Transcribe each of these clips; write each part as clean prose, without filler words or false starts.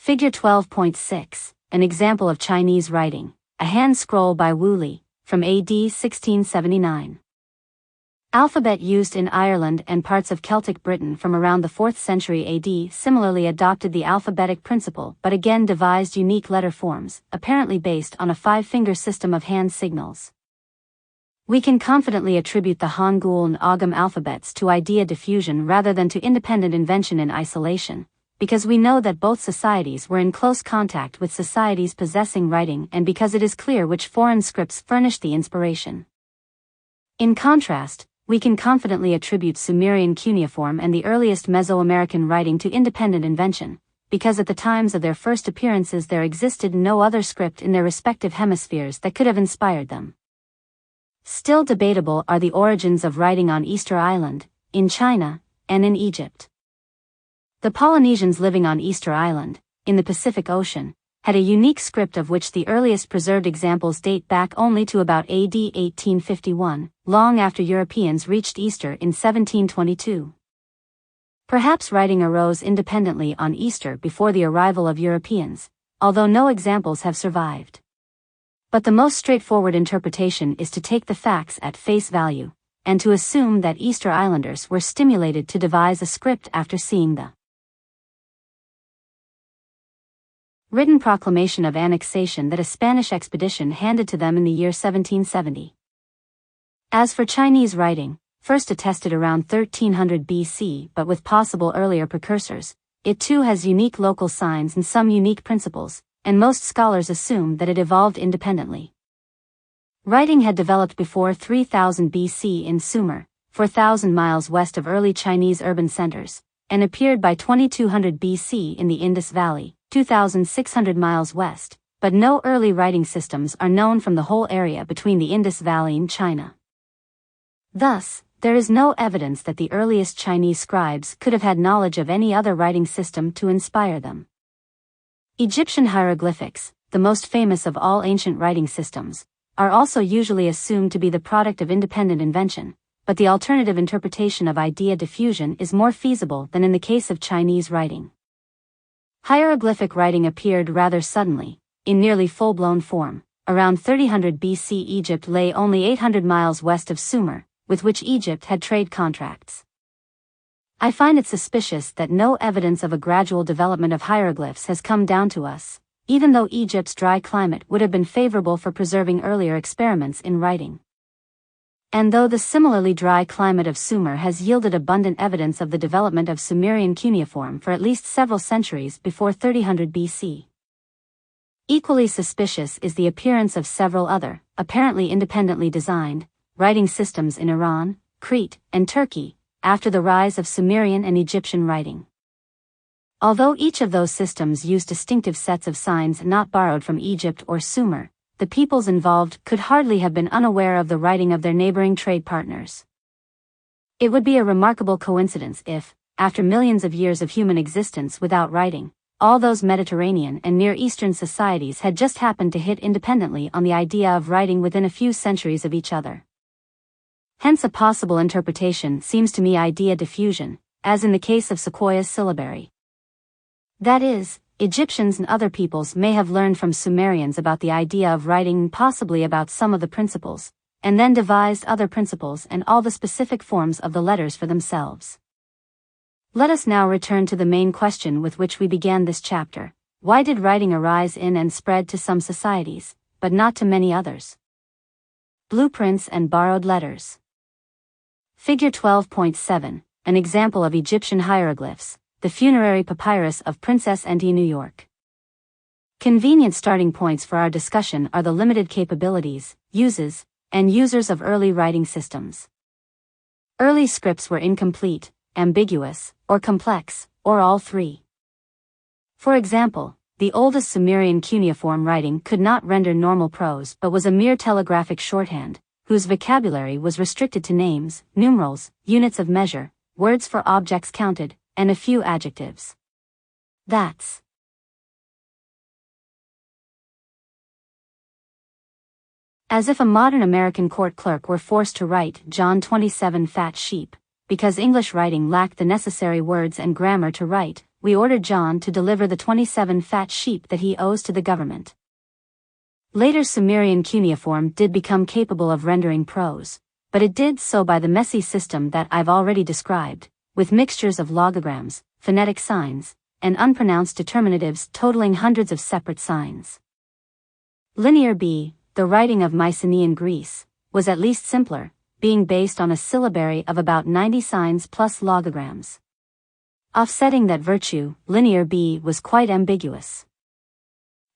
Figure 12.6, an example of Chinese writing, a hand scroll by Wu Li, from AD 1679. Alphabet used in Ireland and parts of Celtic Britain from around the 4th century AD similarly adopted the alphabetic principle but again devised unique letter forms, apparently based on a 5-finger system of hand signals. We can confidently attribute the Hangul and Ogham alphabets to idea diffusion rather than to independent invention in isolation, because we know that both societies were in close contact with societies possessing writing and because it is clear which foreign scripts furnished the inspiration. In contrast, we can confidently attribute Sumerian cuneiform and the earliest Mesoamerican writing to independent invention, because at the times of their first appearances there existed no other script in their respective hemispheres that could have inspired them. Still debatable are the origins of writing on Easter Island, in China, and in Egypt. The Polynesians living on Easter Island, in the Pacific Ocean, had a unique script of which the earliest preserved examples date back only to about AD 1851, long after Europeans reached Easter in 1722. Perhaps writing arose independently on Easter before the arrival of Europeans, although no examples have survived. But the most straightforward interpretation is to take the facts at face value, and to assume that Easter Islanders were stimulated to devise a script after seeing the written proclamation of annexation that a Spanish expedition handed to them in the year 1770. As for Chinese writing, first attested around 1300 BC but with possible earlier precursors, it too has unique local signs and some unique principles, and most scholars assume that it evolved independently. Writing had developed before 3000 BC in Sumer, 4,000 miles west of early Chinese urban centers, and appeared by 2200 BC in the Indus Valley, 2,600 miles west, but no early writing systems are known from the whole area between the Indus Valley and China. Thus, there is no evidence that the earliest Chinese scribes could have had knowledge of any other writing system to inspire them. Egyptian hieroglyphics, the most famous of all ancient writing systems, are also usually assumed to be the product of independent invention, but the alternative interpretation of idea diffusion is more feasible than in the case of Chinese writing. Hieroglyphic writing appeared rather suddenly, in nearly full-blown form, around 3000 BC. Egypt lay only 800 miles west of Sumer, with which Egypt had trade contracts. I find it suspicious that no evidence of a gradual development of hieroglyphs has come down to us, even though Egypt's dry climate would have been favorable for preserving earlier experiments in writing. And though the similarly dry climate of Sumer has yielded abundant evidence of the development of Sumerian cuneiform for at least several centuries before 3000 BC. Equally suspicious is the appearance of several other, apparently independently designed, writing systems in Iran, Crete, and Turkey, after the rise of Sumerian and Egyptian writing. Although each of those systems used distinctive sets of signs not borrowed from Egypt or Sumer, the peoples involved could hardly have been unaware of the writing of their neighboring trade partners. It would be a remarkable coincidence if, after millions of years of human existence without writing, all those Mediterranean and Near Eastern societies had just happened to hit independently on the idea of writing within a few centuries of each other. Hence a possible interpretation seems to me idea diffusion, as in the case of Sequoia's syllabary. That is, Egyptians and other peoples may have learned from Sumerians about the idea of writing and possibly about some of the principles, and then devised other principles and all the specific forms of the letters for themselves. Let us now return to the main question with which we began this chapter. Why did writing arise in and spread to some societies, but not to many others? Blueprints and borrowed letters. Figure 12.7, an example of Egyptian hieroglyphs, the funerary papyrus of Princess Enti, New York. Convenient starting points for our discussion are the limited capabilities, uses, and users of early writing systems. Early scripts were incomplete, ambiguous, or complex, or all three. For example, the oldest Sumerian cuneiform writing could not render normal prose but was a mere telegraphic shorthand, whose vocabulary was restricted to names, numerals, units of measure, words for objects counted, and a few adjectives. That's as if a modern American court clerk were forced to write John 27 fat sheep, because English writing lacked the necessary words and grammar to write we ordered John to deliver the 27 fat sheep that he owes to the government. Later Sumerian cuneiform did become capable of rendering prose, but it did so by the messy system that I've already described, with mixtures of logograms, phonetic signs, and unpronounced determinatives totaling hundreds of separate signs. Linear B, the writing of Mycenaean Greece, was at least simpler, being based on a syllabary of about 90 signs plus logograms. Offsetting that virtue, Linear B was quite ambiguous.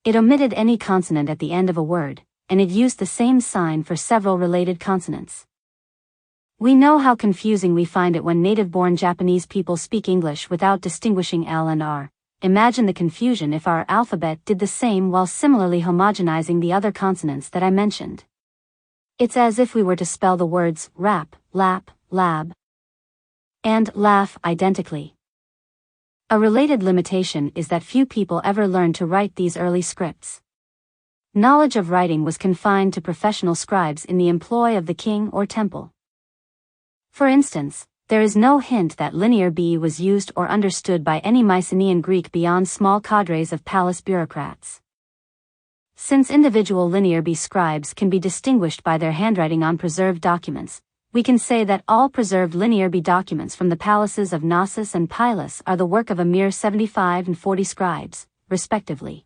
It omitted any consonant at the end of a word, and it used the same sign for several related consonants. We know how confusing we find it when native-born Japanese people speak English without distinguishing L and R. Imagine the confusion if our alphabet did the same while similarly homogenizing the other consonants that I mentioned. It's as if we were to spell the words rap, lap, lab, and laugh identically. A related limitation is that few people ever learned to write these early scripts. Knowledge of writing was confined to professional scribes in the employ of the king or temple. For instance, there is no hint that Linear B was used or understood by any Mycenaean Greek beyond small cadres of palace bureaucrats. Since individual Linear B scribes can be distinguished by their handwriting on preserved documents, we can say that all preserved Linear B documents from the palaces of Knossos and Pylos are the work of a mere 75 and 40 scribes, respectively.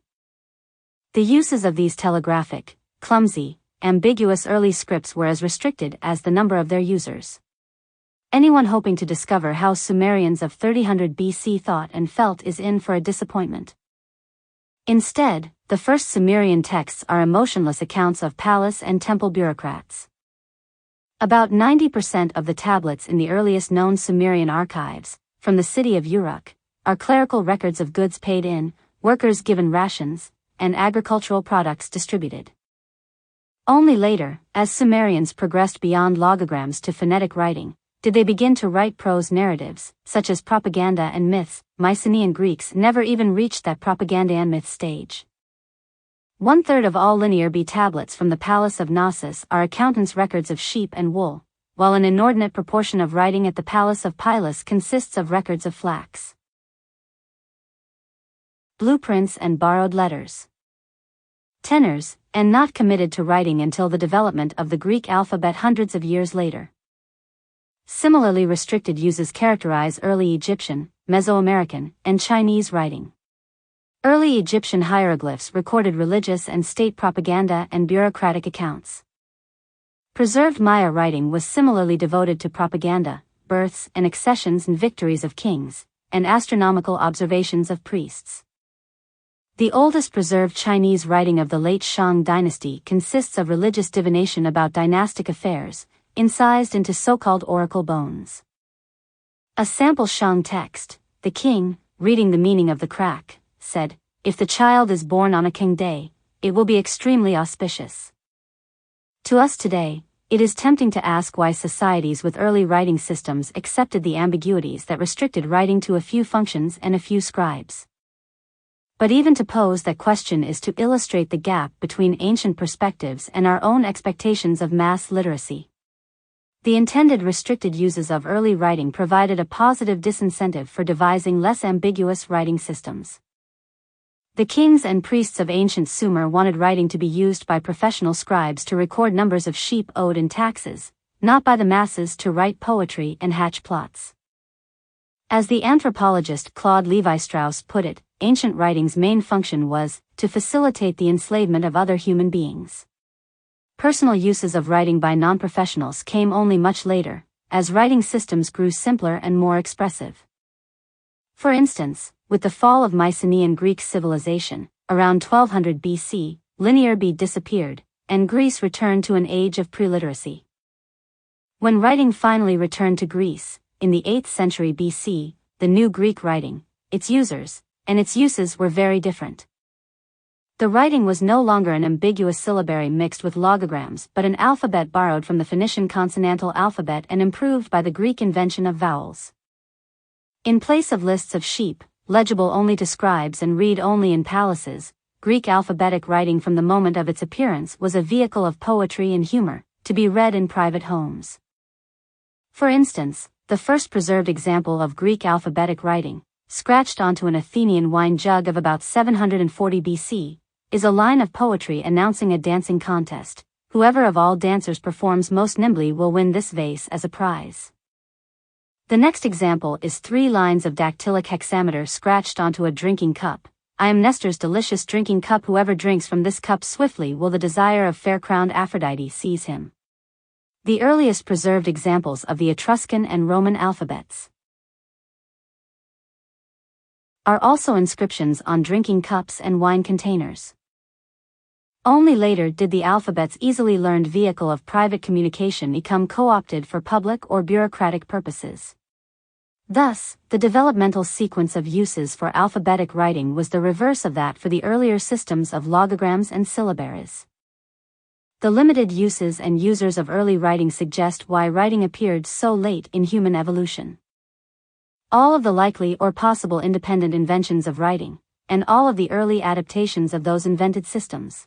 The uses of these telegraphic, clumsy, ambiguous early scripts were as restricted as the number of their users. Anyone hoping to discover how Sumerians of 3000 BC thought and felt is in for a disappointment. Instead, the first Sumerian texts are emotionless accounts of palace and temple bureaucrats. About 90% of the tablets in the earliest known Sumerian archives, from the city of Uruk, are clerical records of goods paid in, workers given rations, and agricultural products distributed. Only later, as Sumerians progressed beyond logograms to phonetic writing, did they begin to write prose narratives, such as propaganda and myths. Mycenaean Greeks never even reached that propaganda and myth stage. 1/3 of all Linear B tablets from the Palace of Knossos are accountants' records of sheep and wool, while an inordinate proportion of writing at the Palace of Pylos consists of records of flax. Blueprints and borrowed letters. Tenors, and not committed to writing until the development of the Greek alphabet hundreds of years later. Similarly restricted uses characterize early Egyptian, Mesoamerican, and Chinese writing. Early Egyptian hieroglyphs recorded religious and state propaganda and bureaucratic accounts. Preserved Maya writing was similarly devoted to propaganda, births and accessions and victories of kings, and astronomical observations of priests. The oldest preserved Chinese writing of the late Shang dynasty consists of religious divination about dynastic affairs, incised into so-called oracle bones. A sample Shang text, the king, reading the meaning of the crack, said, "If the child is born on a king day, it will be extremely auspicious." To us today, it is tempting to ask why societies with early writing systems accepted the ambiguities that restricted writing to a few functions and a few scribes. But even to pose that question is to illustrate the gap between ancient perspectives and our own expectations of mass literacy. The intended restricted uses of early writing provided a positive disincentive for devising less ambiguous writing systems. The kings and priests of ancient Sumer wanted writing to be used by professional scribes to record numbers of sheep owed in taxes, not by the masses to write poetry and hatch plots. As the anthropologist Claude Lévi-Strauss put it, ancient writing's main function was to facilitate the enslavement of other human beings. Personal uses of writing by non-professionals came only much later, as writing systems grew simpler and more expressive. For instance, with the fall of Mycenaean Greek civilization, around 1200 BC, Linear B disappeared, and Greece returned to an age of preliteracy. When writing finally returned to Greece, in the 8th century BC, the new Greek writing, its users, and its uses were very different. The writing was no longer an ambiguous syllabary mixed with logograms but an alphabet borrowed from the Phoenician consonantal alphabet and improved by the Greek invention of vowels. In place of lists of sheep, legible only to scribes and read only in palaces, Greek alphabetic writing from the moment of its appearance was a vehicle of poetry and humor, to be read in private homes. For instance, the first preserved example of Greek alphabetic writing, scratched onto an Athenian wine jug of about 740 BC, is a line of poetry announcing a dancing contest. Whoever of all dancers performs most nimbly will win this vase as a prize. The next example is 3 lines of dactylic hexameter scratched onto a drinking cup. I am Nestor's delicious drinking cup. Whoever drinks from this cup swiftly will the desire of fair-crowned Aphrodite seize him. The earliest preserved examples of the Etruscan and Roman alphabets are also inscriptions on drinking cups and wine containers. Only later did the alphabet's easily learned vehicle of private communication become co-opted for public or bureaucratic purposes. Thus, the developmental sequence of uses for alphabetic writing was the reverse of that for the earlier systems of logograms and syllabaries. The limited uses and users of early writing suggest why writing appeared so late in human evolution. All of the likely or possible independent inventions of writing, and all of the early adaptations of those invented systems,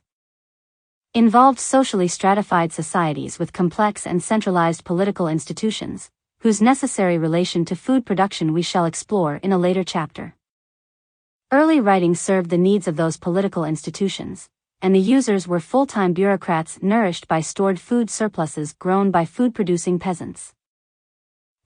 involved socially stratified societies with complex and centralized political institutions, whose necessary relation to food production we shall explore in a later chapter. Early writing served the needs of those political institutions, and the users were full-time bureaucrats nourished by stored food surpluses grown by food-producing peasants.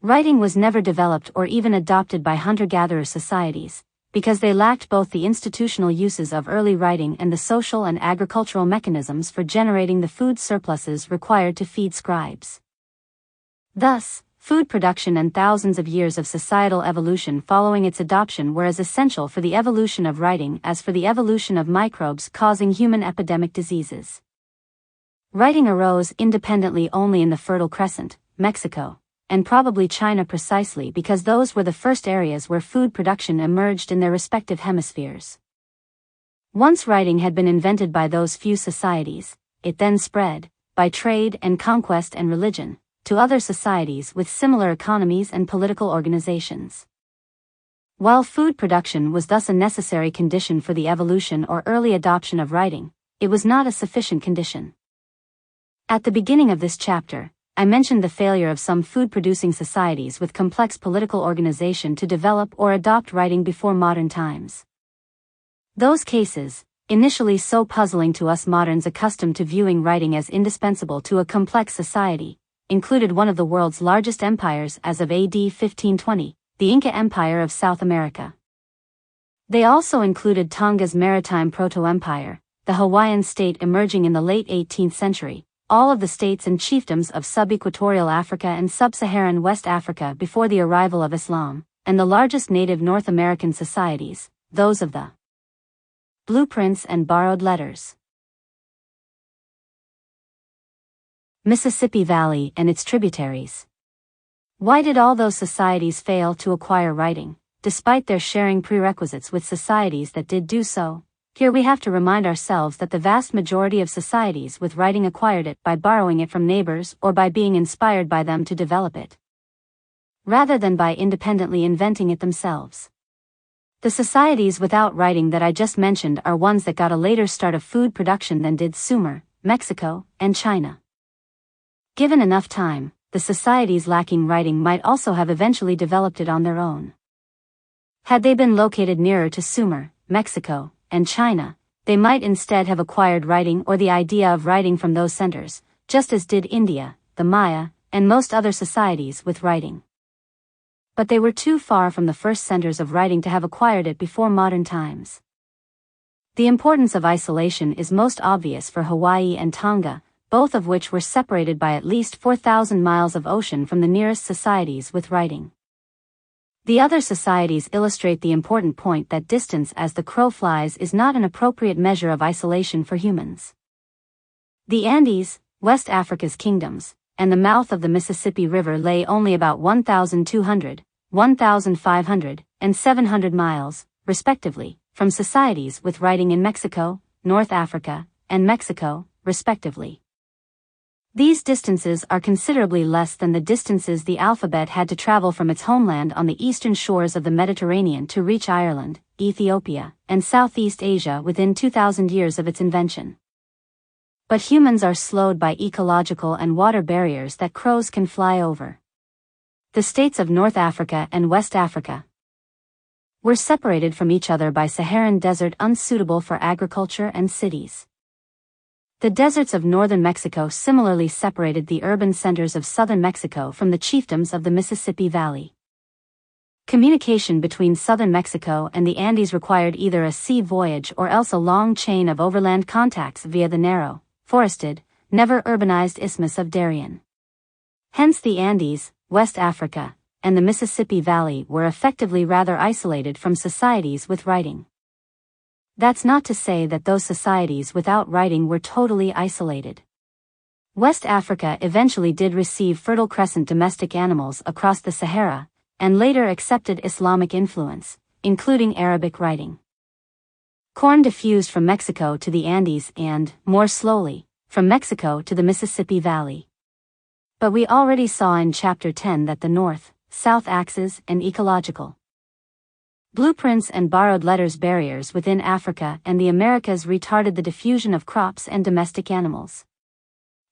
Writing was never developed or even adopted by hunter-gatherer societies, because they lacked both the institutional uses of early writing and the social and agricultural mechanisms for generating the food surpluses required to feed scribes. Thus, food production and thousands of years of societal evolution following its adoption were as essential for the evolution of writing as for the evolution of microbes causing human epidemic diseases. Writing arose independently only in the Fertile Crescent, Mexico, and probably China precisely because those were the first areas where food production emerged in their respective hemispheres. Once writing had been invented by those few societies, it then spread, by trade and conquest and religion, to other societies with similar economies and political organizations. While food production was thus a necessary condition for the evolution or early adoption of writing, it was not a sufficient condition. At the beginning of this chapter, I mentioned the failure of some food-producing societies with complex political organization to develop or adopt writing before modern times. Those cases, initially so puzzling to us moderns accustomed to viewing writing as indispensable to a complex society, included one of the world's largest empires as of AD 1520, the Inca Empire of South America. They also included Tonga's maritime proto-empire, the Hawaiian state emerging in the late 18th century, all of the states and chiefdoms of sub-equatorial Africa and sub-Saharan West Africa before the arrival of Islam, and the largest native North American societies, those of the blueprints and borrowed letters. Mississippi Valley and its tributaries. Why did all those societies fail to acquire writing, despite their sharing prerequisites with societies that did do so? Here we have to remind ourselves that the vast majority of societies with writing acquired it by borrowing it from neighbors or by being inspired by them to develop it, rather than by independently inventing it themselves. The societies without writing that I just mentioned are ones that got a later start of food production than did Sumer, Mexico, and China. Given enough time, the societies lacking writing might also have eventually developed it on their own. Had they been located nearer to Sumer, Mexico, and China, they might instead have acquired writing or the idea of writing from those centers, just as did India, the Maya, and most other societies with writing. But they were too far from the first centers of writing to have acquired it before modern times. The importance of isolation is most obvious for Hawaii and Tonga, both of which were separated by at least 4,000 miles of ocean from the nearest societies with writing. The other societies illustrate the important point that distance as the crow flies is not an appropriate measure of isolation for humans. The Andes, West Africa's kingdoms, and the mouth of the Mississippi River lay only about 1,200, 1,500, and 700 miles, respectively, from societies with writing in Mexico, North Africa, and Mexico, respectively. These distances are considerably less than the distances the alphabet had to travel from its homeland on the eastern shores of the Mediterranean to reach Ireland, Ethiopia, and Southeast Asia within 2,000 years of its invention. But humans are slowed by ecological and water barriers that crows can fly over. The states of North Africa and West Africa were separated from each other by Saharan desert unsuitable for agriculture and cities. The deserts of northern Mexico similarly separated the urban centers of southern Mexico from the chiefdoms of the Mississippi Valley. Communication between southern Mexico and the Andes required either a sea voyage or else a long chain of overland contacts via the narrow, forested, never urbanized Isthmus of Darien. Hence the Andes, West Africa, and the Mississippi Valley were effectively rather isolated from societies with writing. That's not to say that those societies without writing were totally isolated. West Africa eventually did receive Fertile Crescent domestic animals across the Sahara, and later accepted Islamic influence, including Arabic writing. Corn diffused from Mexico to the Andes and, more slowly, from Mexico to the Mississippi Valley. But we already saw in Chapter 10 that the North-South axis and ecological blueprints and borrowed letters barriers within Africa and the Americas retarded the diffusion of crops and domestic animals.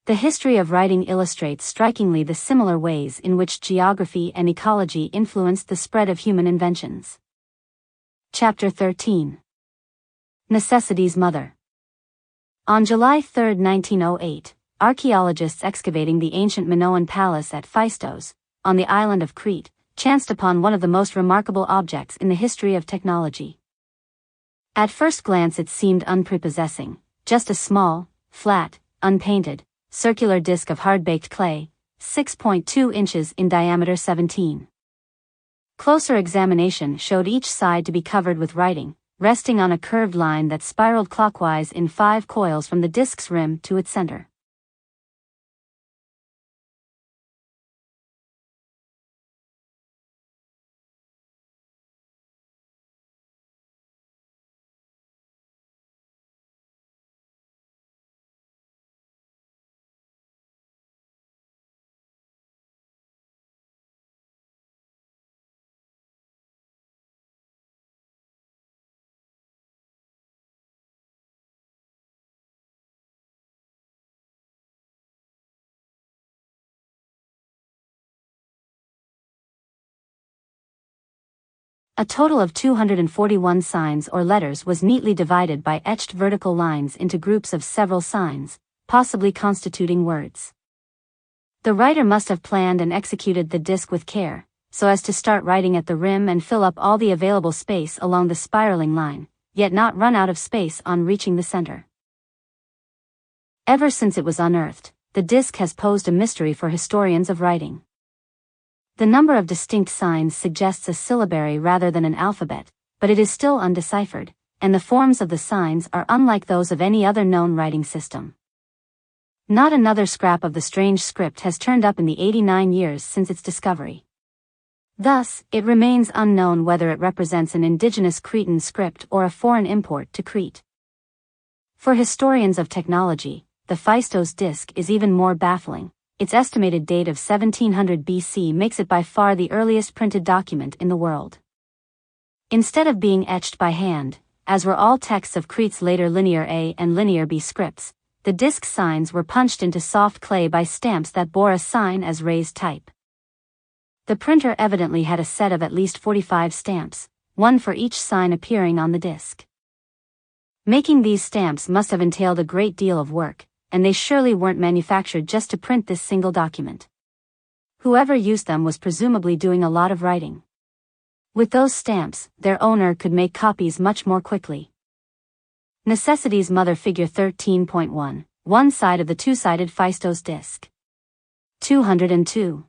The history of writing illustrates strikingly the similar ways in which geography and ecology influenced the spread of human inventions. Chapter 13. Necessity's Mother. On July 3, 1908, archaeologists excavating the ancient Minoan palace at Phaistos, on the island of Crete, chanced upon one of the most remarkable objects in the history of technology. At first glance it seemed unprepossessing, just a small, flat, unpainted, circular disc of hard-baked clay, 6.2 inches in diameter 17. Closer examination showed each side to be covered with writing, resting on a curved line that spiraled clockwise in 5 coils from the disc's rim to its center. A total of 241 signs or letters was neatly divided by etched vertical lines into groups of several signs, possibly constituting words. The writer must have planned and executed the disc with care, so as to start writing at the rim and fill up all the available space along the spiraling line, yet not run out of space on reaching the center. Ever since it was unearthed, the disc has posed a mystery for historians of writing. The number of distinct signs suggests a syllabary rather than an alphabet, but it is still undeciphered, and the forms of the signs are unlike those of any other known writing system. Not another scrap of the strange script has turned up in the 89 years since its discovery. Thus, it remains unknown whether it represents an indigenous Cretan script or a foreign import to Crete. For historians of technology, the Phaistos disc is even more baffling. Its estimated date of 1700 BC makes it by far the earliest printed document in the world. Instead of being etched by hand, as were all texts of Crete's later Linear A and Linear B scripts, the disc signs were punched into soft clay by stamps that bore a sign as raised type. The printer evidently had a set of at least 45 stamps, one for each sign appearing on the disc. Making these stamps must have entailed a great deal of work, and they surely weren't manufactured just to print this single document. Whoever used them was presumably doing a lot of writing. With those stamps, their owner could make copies much more quickly. Necessity's Mother Figure 13.1, one side of the two-sided Phaistos disc. 202.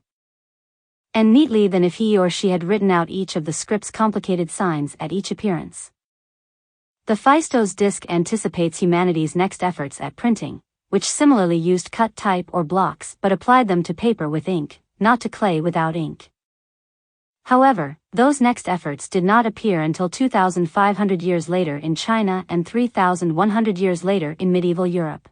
And neatly than if he or she had written out each of the script's complicated signs at each appearance. The Phaistos disc anticipates humanity's next efforts at printing, which similarly used cut type or blocks but applied them to paper with ink, not to clay without ink. However, those next efforts did not appear until 2,500 years later in China and 3,100 years later in medieval Europe.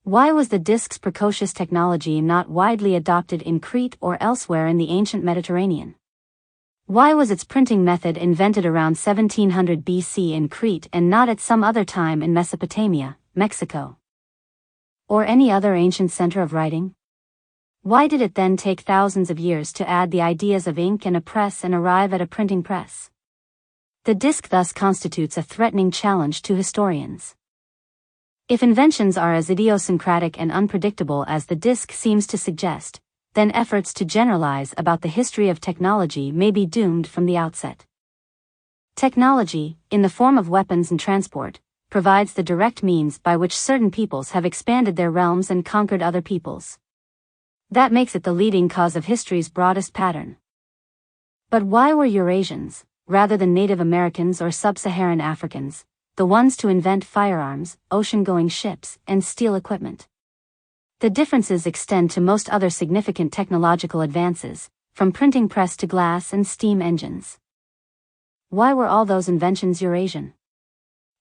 Why was the disc's precocious technology not widely adopted in Crete or elsewhere in the ancient Mediterranean? Why was its printing method invented around 1700 BC in Crete and not at some other time in Mesopotamia, Mexico, or any other ancient center of writing? Why did it then take thousands of years to add the ideas of ink and a press and arrive at a printing press? The disk thus constitutes a threatening challenge to historians. If inventions are as idiosyncratic and unpredictable as the disk seems to suggest, then efforts to generalize about the history of technology may be doomed from the outset. Technology, in the form of weapons and transport, provides the direct means by which certain peoples have expanded their realms and conquered other peoples. That makes it the leading cause of history's broadest pattern. But why were Eurasians, rather than Native Americans or Sub-Saharan Africans, the ones to invent firearms, ocean-going ships, and steel equipment? The differences extend to most other significant technological advances, from printing press to glass and steam engines. Why were all those inventions Eurasian?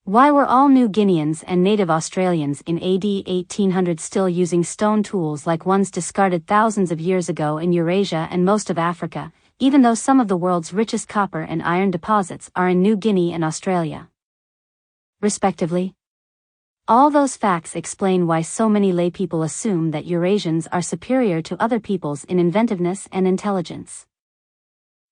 Why were all New Guineans and native Australians in AD 1800 still using stone tools like ones discarded thousands of years ago in Eurasia and most of Africa, even though some of the world's richest copper and iron deposits are in New Guinea and Australia, respectively? All those facts explain why so many laypeople assume that Eurasians are superior to other peoples in inventiveness and intelligence.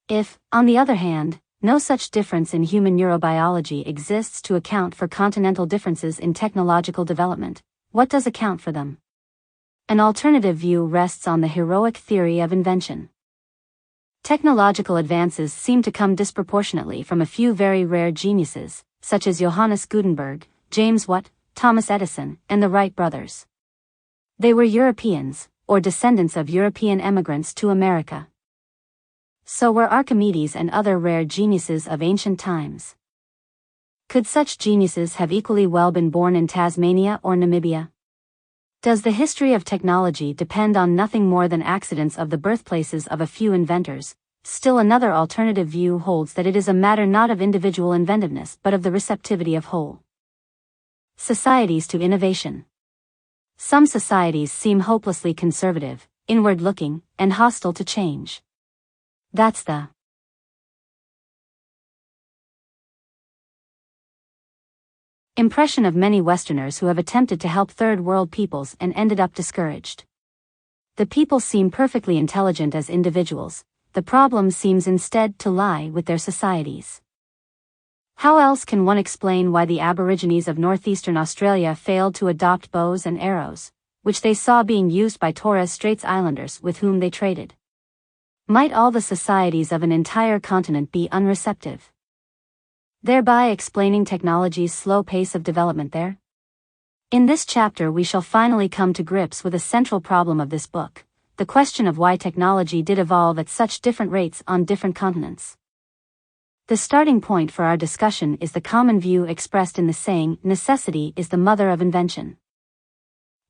If, on the other hand, no such difference in human neurobiology exists to account for continental differences in technological development, what does account for them? An alternative view rests on the heroic theory of invention. Technological advances seem to come disproportionately from a few very rare geniuses, such as Johannes Gutenberg, James Watt, Thomas Edison, and the Wright brothers. They were Europeans, or descendants of European emigrants to America. So were Archimedes and other rare geniuses of ancient times. Could such geniuses have equally well been born in Tasmania or Namibia? Does the history of technology depend on nothing more than accidents of the birthplaces of a few inventors? Still another alternative view holds that it is a matter not of individual inventiveness but of the receptivity of whole societies to innovation. Some societies seem hopelessly conservative, inward-looking, and hostile to change. That's the impression of many Westerners who have attempted to help third world peoples and ended up discouraged. The people seem perfectly intelligent as individuals, the problem seems instead to lie with their societies. How else can one explain why the Aborigines of northeastern Australia failed to adopt bows and arrows, which they saw being used by Torres Straits Islanders with whom they traded? Might all the societies of an entire continent be unreceptive, thereby explaining technology's slow pace of development there? In this chapter we shall finally come to grips with a central problem of this book, the question of why technology did evolve at such different rates on different continents. The starting point for our discussion is the common view expressed in the saying, necessity is the mother of invention.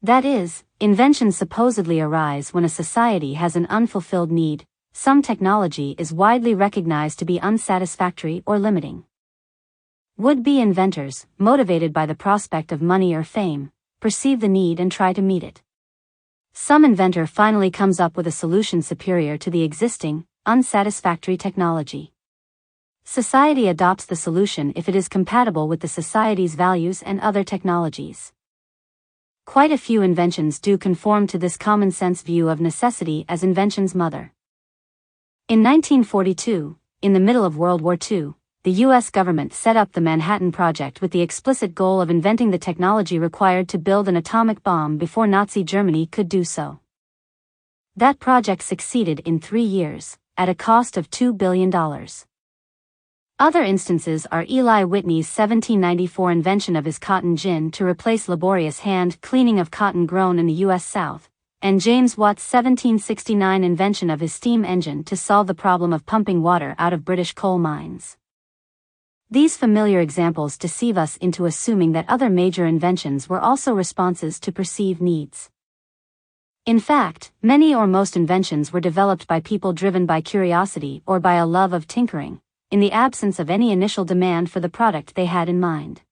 That is, inventions supposedly arise when a society has an unfulfilled need. Some technology is widely recognized to be unsatisfactory or limiting. Would-be inventors, motivated by the prospect of money or fame, perceive the need and try to meet it. Some inventor finally comes up with a solution superior to the existing, unsatisfactory technology. Society adopts the solution if it is compatible with the society's values and other technologies. Quite a few inventions do conform to this common-sense view of necessity as invention's mother. In 1942, in the middle of World War II, the U.S. government set up the Manhattan Project with the explicit goal of inventing the technology required to build an atomic bomb before Nazi Germany could do so. That project succeeded in 3 years, at a cost of $2 billion. Other instances are Eli Whitney's 1794 invention of his cotton gin to replace laborious hand cleaning of cotton grown in the U.S. South, and James Watt's 1769 invention of his steam engine to solve the problem of pumping water out of British coal mines. These familiar examples deceive us into assuming that other major inventions were also responses to perceived needs. In fact, many or most inventions were developed by people driven by curiosity or by a love of tinkering, in the absence of any initial demand for the product they had in mind.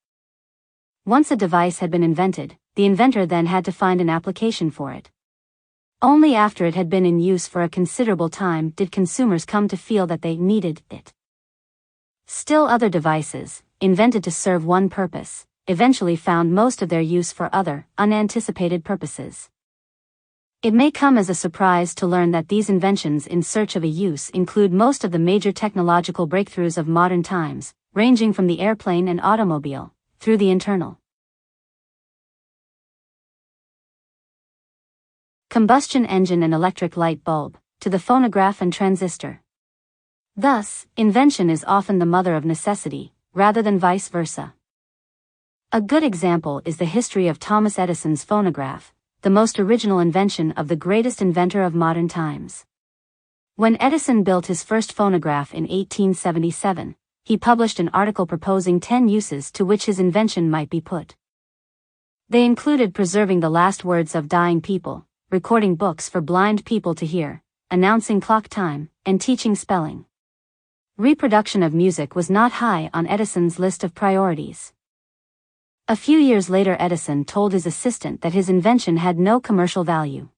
Once a device had been invented, the inventor then had to find an application for it. Only after it had been in use for a considerable time did consumers come to feel that they needed it. Still other devices, invented to serve one purpose, eventually found most of their use for other, unanticipated purposes. It may come as a surprise to learn that these inventions in search of a use include most of the major technological breakthroughs of modern times, ranging from the airplane and automobile, through the internal combustion engine and electric light bulb, to the phonograph and transistor. Thus, invention is often the mother of necessity, rather than vice versa. A good example is the history of Thomas Edison's phonograph, the most original invention of the greatest inventor of modern times. When Edison built his first phonograph in 1877, he published an article proposing 10 uses to which his invention might be put. They included preserving the last words of dying people, recording books for blind people to hear, announcing clock time, and teaching spelling. Reproduction of music was not high on Edison's list of priorities. A few years later, Edison told his assistant that his invention had no commercial value.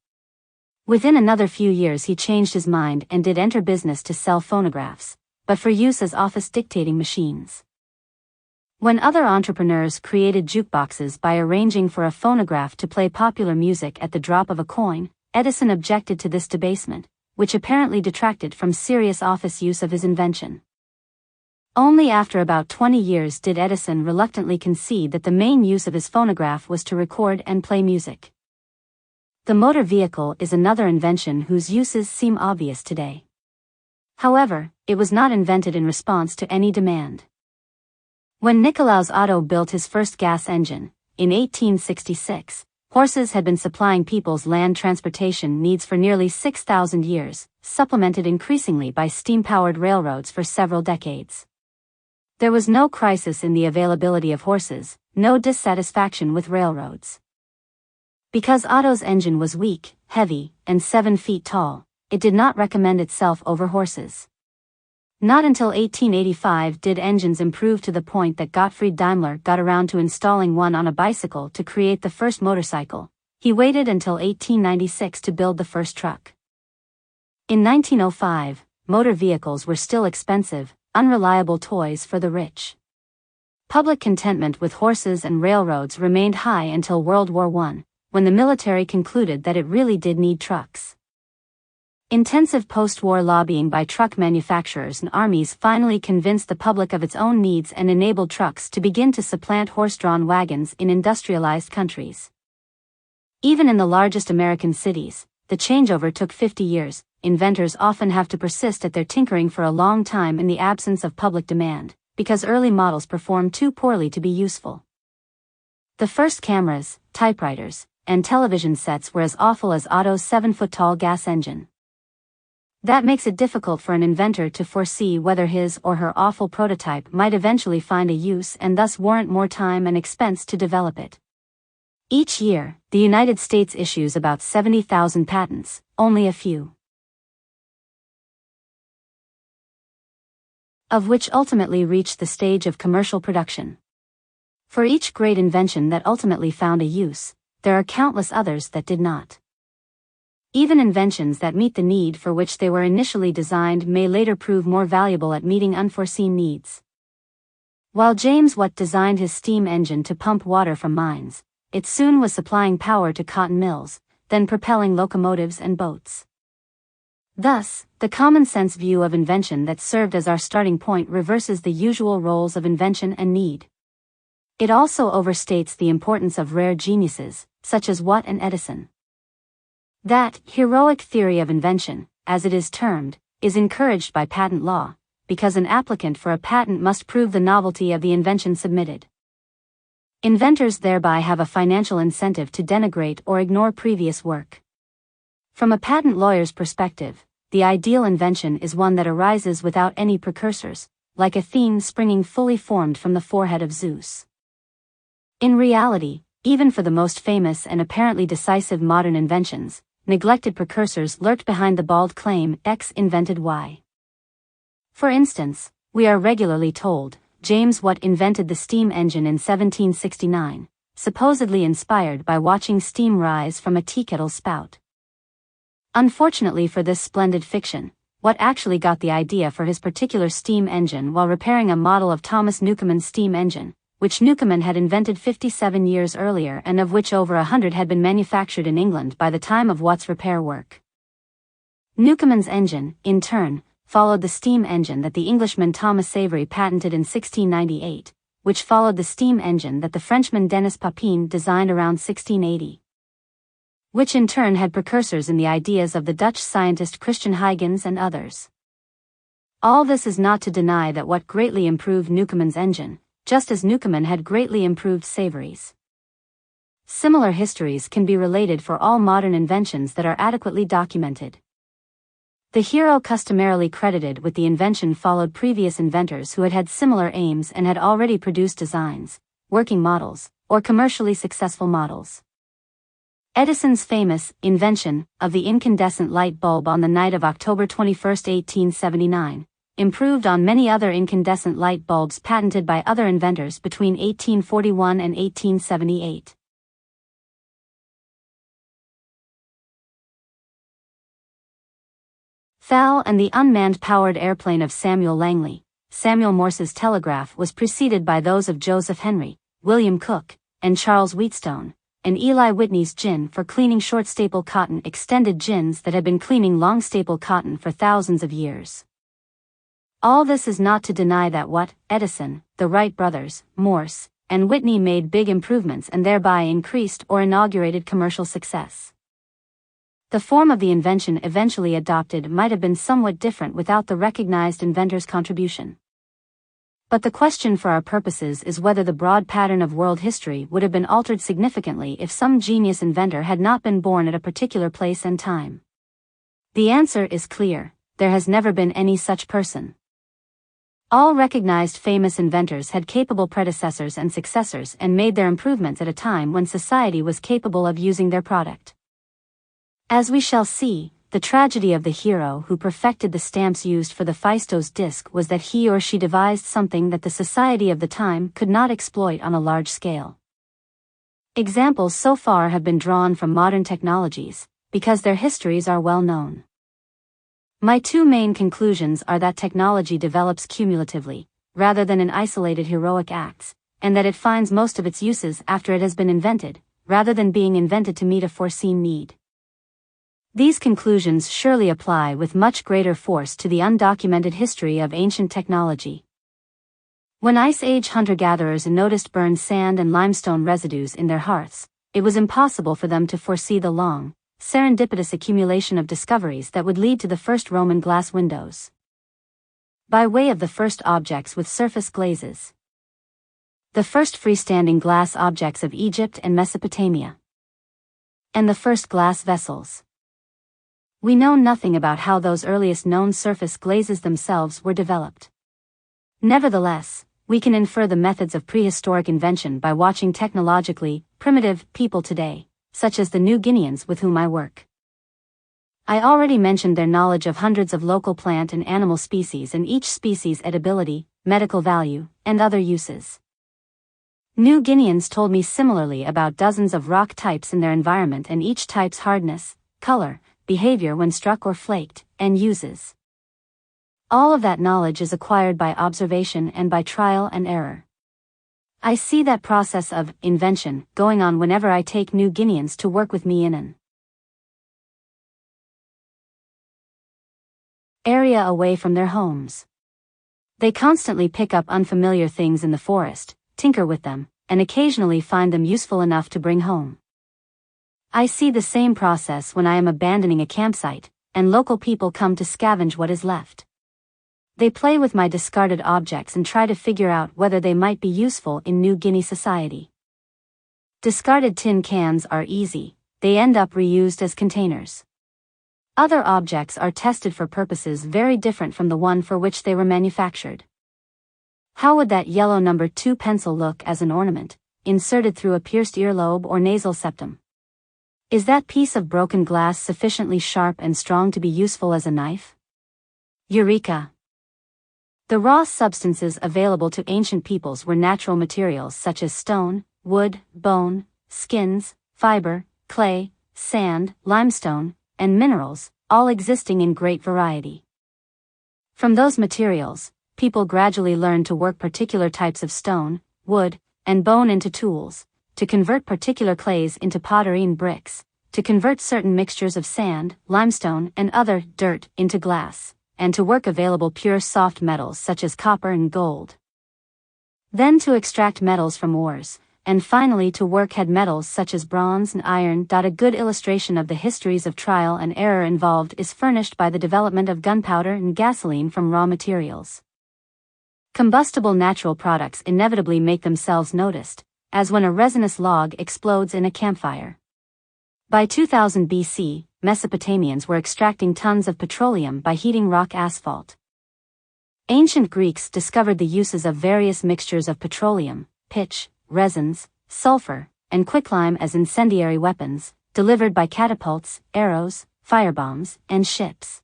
Within another few years he changed his mind and did enter business to sell phonographs, but for use as office dictating machines. When other entrepreneurs created jukeboxes by arranging for a phonograph to play popular music at the drop of a coin, Edison objected to this debasement, which apparently detracted from serious office use of his invention. Only after about 20 years did Edison reluctantly concede that the main use of his phonograph was to record and play music. The motor vehicle is another invention whose uses seem obvious today. However, it was not invented in response to any demand. When Nikolaus Otto built his first gas engine, in 1866, horses had been supplying people's land transportation needs for nearly 6,000 years, supplemented increasingly by steam-powered railroads for several decades. There was no crisis in the availability of horses, no dissatisfaction with railroads. Because Otto's engine was weak, heavy, and 7 feet tall, it did not recommend itself over horses. Not until 1885 did engines improve to the point that Gottfried Daimler got around to installing one on a bicycle to create the first motorcycle. He waited until 1896 to build the first truck. In 1905, motor vehicles were still expensive, unreliable toys for the rich. Public contentment with horses and railroads remained high until World War I, when the military concluded that it really did need trucks. Intensive post-war lobbying by truck manufacturers and armies finally convinced the public of its own needs and enabled trucks to begin to supplant horse-drawn wagons in industrialized countries. Even in the largest American cities, the changeover took 50 years. Inventors often have to persist at their tinkering for a long time in the absence of public demand, because early models performed too poorly to be useful. The first cameras, typewriters, and television sets were as awful as Otto's 7-foot-tall gas engine. That makes it difficult for an inventor to foresee whether his or her awful prototype might eventually find a use and thus warrant more time and expense to develop it. Each year, the United States issues about 70,000 patents, only a few of which ultimately reach the stage of commercial production. For each great invention that ultimately found a use, there are countless others that did not. Even inventions that meet the need for which they were initially designed may later prove more valuable at meeting unforeseen needs. While James Watt designed his steam engine to pump water from mines, it soon was supplying power to cotton mills, then propelling locomotives and boats. Thus, the common-sense view of invention that served as our starting point reverses the usual roles of invention and need. It also overstates the importance of rare geniuses, such as Watt and Edison. That heroic theory of invention, as it is termed, is encouraged by patent law, because an applicant for a patent must prove the novelty of the invention submitted. Inventors thereby have a financial incentive to denigrate or ignore previous work. From a patent lawyer's perspective, the ideal invention is one that arises without any precursors, like Athene springing fully formed from the forehead of Zeus. In reality, even for the most famous and apparently decisive modern inventions, neglected precursors lurked behind the bald claim, X invented Y. For instance, we are regularly told, James Watt invented the steam engine in 1769, supposedly inspired by watching steam rise from a teakettle spout. Unfortunately for this splendid fiction, Watt actually got the idea for his particular steam engine while repairing a model of Thomas Newcomen's steam engine, which Newcomen had invented 57 years earlier and of which over 100 had been manufactured in England by the time of Watt's repair work. Newcomen's engine, in turn, followed the steam engine that the Englishman Thomas Savery patented in 1698, which followed the steam engine that the Frenchman Denis Papin designed around 1680. Which in turn had precursors in the ideas of the Dutch scientist Christian Huygens and others. All this is not to deny that what greatly improved Newcomen's engine, just as Newcomen had greatly improved Savery's. Similar histories can be related for all modern inventions that are adequately documented. The hero customarily credited with the invention followed previous inventors who had had similar aims and had already produced designs, working models, or commercially successful models. Edison's famous invention of the incandescent light bulb on the night of October 21, 1879, improved on many other incandescent light bulbs patented by other inventors between 1841 and 1878. Thal and the unmanned powered airplane of Samuel Langley. Samuel Morse's telegraph was preceded by those of Joseph Henry, William Cooke, and Charles Wheatstone, and Eli Whitney's gin for cleaning short staple cotton extended gins that had been cleaning long staple cotton for thousands of years. All this is not to deny that what Edison, the Wright brothers, Morse, and Whitney made big improvements and thereby increased or inaugurated commercial success. The form of the invention eventually adopted might have been somewhat different without the recognized inventor's contribution. But the question for our purposes is whether the broad pattern of world history would have been altered significantly if some genius inventor had not been born at a particular place and time. The answer is clear: there has never been any such person. All recognized famous inventors had capable predecessors and successors and made their improvements at a time when society was capable of using their product. As we shall see, the tragedy of the hero who perfected the stamps used for the Phaistos disc was that he or she devised something that the society of the time could not exploit on a large scale. Examples so far have been drawn from modern technologies, because their histories are well known. My two main conclusions are that technology develops cumulatively, rather than in isolated heroic acts, and that it finds most of its uses after it has been invented, rather than being invented to meet a foreseen need. These conclusions surely apply with much greater force to the undocumented history of ancient technology. When Ice Age hunter-gatherers noticed burned sand and limestone residues in their hearths, it was impossible for them to foresee the long, serendipitous accumulation of discoveries that would lead to the first Roman glass windows. By way of the first objects with surface glazes. The first freestanding glass objects of Egypt and Mesopotamia. And the first glass vessels. We know nothing about how those earliest known surface glazes themselves were developed. Nevertheless, we can infer the methods of prehistoric invention by watching technologically primitive people today, such as the New Guineans with whom I work. I already mentioned their knowledge of hundreds of local plant and animal species and each species' edibility, medical value, and other uses. New Guineans told me similarly about dozens of rock types in their environment and each type's hardness, color, behavior when struck or flaked, and uses. All of that knowledge is acquired by observation and by trial and error. I see that process of invention going on whenever I take New Guineans to work with me in an area away from their homes. They constantly pick up unfamiliar things in the forest, tinker with them, and occasionally find them useful enough to bring home. I see the same process when I am abandoning a campsite, and local people come to scavenge what is left. They play with my discarded objects and try to figure out whether they might be useful in New Guinea society. Discarded tin cans are easy, they end up reused as containers. Other objects are tested for purposes very different from the one for which they were manufactured. How would that yellow number 2 pencil look as an ornament, inserted through a pierced earlobe or nasal septum? Is that piece of broken glass sufficiently sharp and strong to be useful as a knife? Eureka! The raw substances available to ancient peoples were natural materials such as stone, wood, bone, skins, fiber, clay, sand, limestone, and minerals, all existing in great variety. From those materials, people gradually learned to work particular types of stone, wood, and bone into tools, to convert particular clays into pottery and bricks, to convert certain mixtures of sand, limestone, and other dirt into glass, and to work available pure soft metals such as copper and gold. Then to extract metals from ores, and finally to work head metals such as bronze and iron. A good illustration of the histories of trial and error involved is furnished by the development of gunpowder and gasoline from raw materials. Combustible natural products inevitably make themselves noticed, as when a resinous log explodes in a campfire. By 2000 BC, Mesopotamians were extracting tons of petroleum by heating rock asphalt. Ancient Greeks discovered the uses of various mixtures of petroleum, pitch, resins, sulfur, and quicklime as incendiary weapons, delivered by catapults, arrows, firebombs, and ships.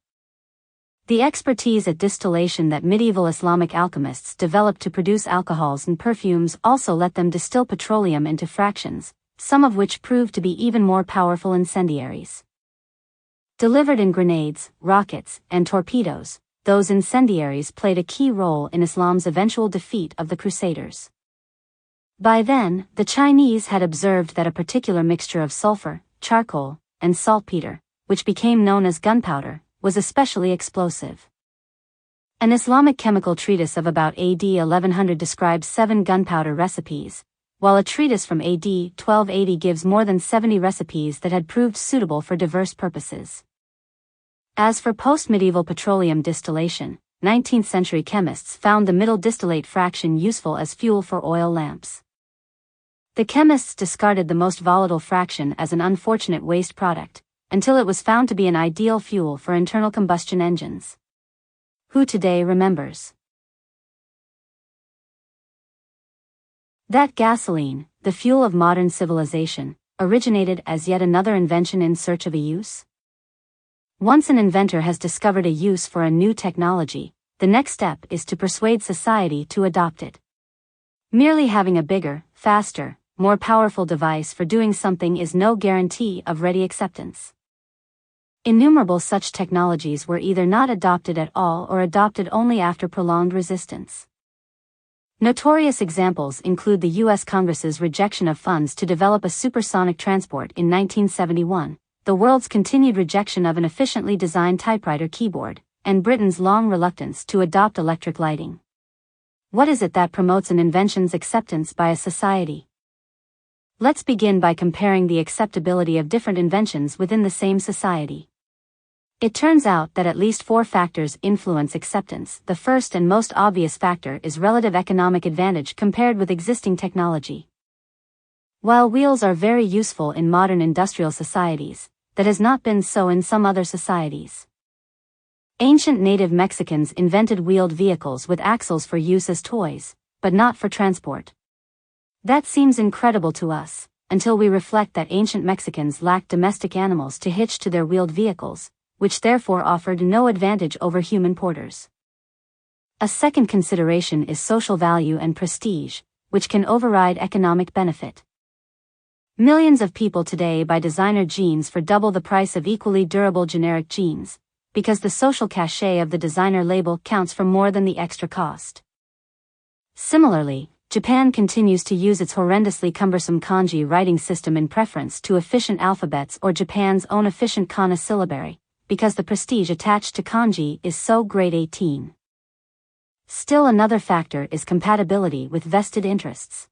The expertise at distillation that medieval Islamic alchemists developed to produce alcohols and perfumes also let them distill petroleum into fractions, some of which proved to be even more powerful incendiaries. Delivered in grenades, rockets, and torpedoes, those incendiaries played a key role in Islam's eventual defeat of the Crusaders. By then, the Chinese had observed that a particular mixture of sulfur, charcoal, and saltpeter, which became known as gunpowder, was especially explosive. An Islamic chemical treatise of about AD 1100 describes 7 gunpowder recipes, while a treatise from AD 1280 gives more than 70 recipes that had proved suitable for diverse purposes. As for post-medieval petroleum distillation, 19th-century chemists found the middle distillate fraction useful as fuel for oil lamps. The chemists discarded the most volatile fraction as an unfortunate waste product, until it was found to be an ideal fuel for internal combustion engines. Who today remembers that gasoline, the fuel of modern civilization, originated as yet another invention in search of a use? Once an inventor has discovered a use for a new technology, the next step is to persuade society to adopt it. Merely having a bigger, faster, more powerful device for doing something is no guarantee of ready acceptance. Innumerable such technologies were either not adopted at all or adopted only after prolonged resistance. Notorious examples include the U.S. Congress's rejection of funds to develop a supersonic transport in 1971, the world's continued rejection of an efficiently designed typewriter keyboard, and Britain's long reluctance to adopt electric lighting. What is it that promotes an invention's acceptance by a society? Let's begin by comparing the acceptability of different inventions within the same society. It turns out that at least 4 factors influence acceptance. The first and most obvious factor is relative economic advantage compared with existing technology. While wheels are very useful in modern industrial societies, that has not been so in some other societies. Ancient native Mexicans invented wheeled vehicles with axles for use as toys, but not for transport. That seems incredible to us, until we reflect that ancient Mexicans lacked domestic animals to hitch to their wheeled vehicles, which therefore offered no advantage over human porters. A second consideration is social value and prestige, which can override economic benefit. Millions of people today buy designer jeans for double the price of equally durable generic jeans, because the social cachet of the designer label counts for more than the extra cost. Similarly, Japan continues to use its horrendously cumbersome kanji writing system in preference to efficient alphabets or Japan's own efficient kana syllabary, because the prestige attached to kanji is so grade 18. Still another factor is compatibility with vested interests.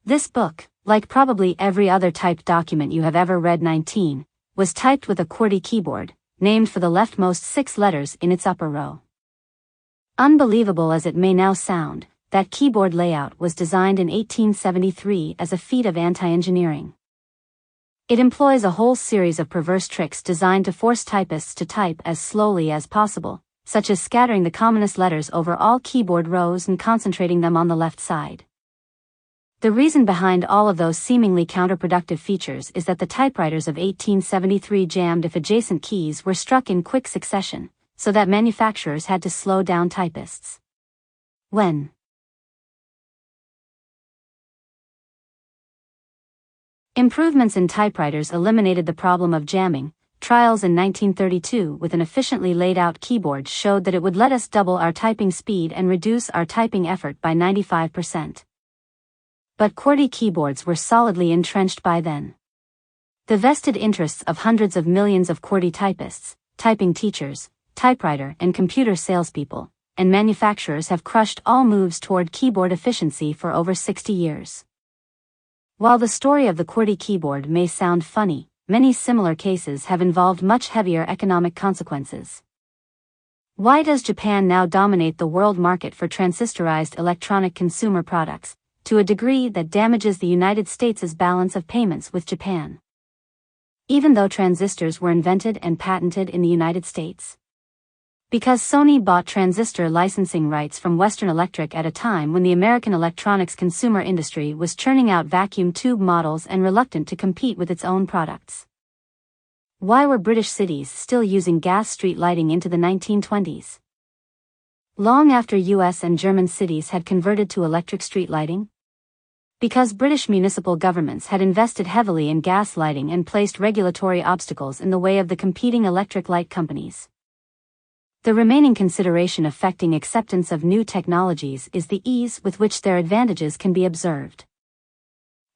This book, like probably every other typed document you have ever read, 19, was typed with a QWERTY keyboard, named for the leftmost 6 letters in its upper row. Unbelievable as it may now sound, that keyboard layout was designed in 1873 as a feat of anti-engineering. It employs a whole series of perverse tricks designed to force typists to type as slowly as possible, such as scattering the commonest letters over all keyboard rows and concentrating them on the left side. The reason behind all of those seemingly counterproductive features is that the typewriters of 1873 jammed if adjacent keys were struck in quick succession, so that manufacturers had to slow down typists. When improvements in typewriters eliminated the problem of jamming, trials in 1932 with an efficiently laid-out keyboard showed that it would let us double our typing speed and reduce our typing effort by 95%. But QWERTY keyboards were solidly entrenched by then. The vested interests of hundreds of millions of QWERTY typists, typing teachers, typewriter and computer salespeople, and manufacturers have crushed all moves toward keyboard efficiency for over 60 years. While the story of the QWERTY keyboard may sound funny, many similar cases have involved much heavier economic consequences. Why does Japan now dominate the world market for transistorized electronic consumer products, to a degree that damages the United States' balance of payments with Japan? Even though transistors were invented and patented in the United States. Because Sony bought transistor licensing rights from Western Electric at a time when the American electronics consumer industry was churning out vacuum tube models and reluctant to compete with its own products. Why were British cities still using gas street lighting into the 1920s? Long after US and German cities had converted to electric street lighting? Because British municipal governments had invested heavily in gas lighting and placed regulatory obstacles in the way of the competing electric light companies. The remaining consideration affecting acceptance of new technologies is the ease with which their advantages can be observed.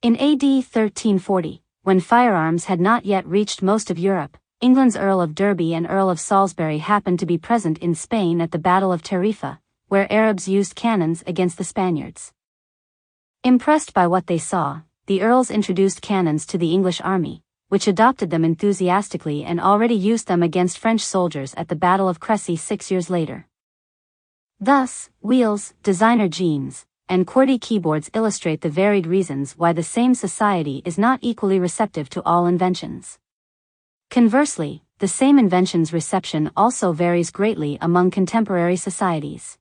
In AD 1340, when firearms had not yet reached most of Europe, England's Earl of Derby and Earl of Salisbury happened to be present in Spain at the Battle of Tarifa, where Arabs used cannons against the Spaniards. Impressed by what they saw, the earls introduced cannons to the English army, which adopted them enthusiastically and already used them against French soldiers at the Battle of Crécy 6 years later. Thus, wheels, designer jeans, and QWERTY keyboards illustrate the varied reasons why the same society is not equally receptive to all inventions. Conversely, the same invention's reception also varies greatly among contemporary societies.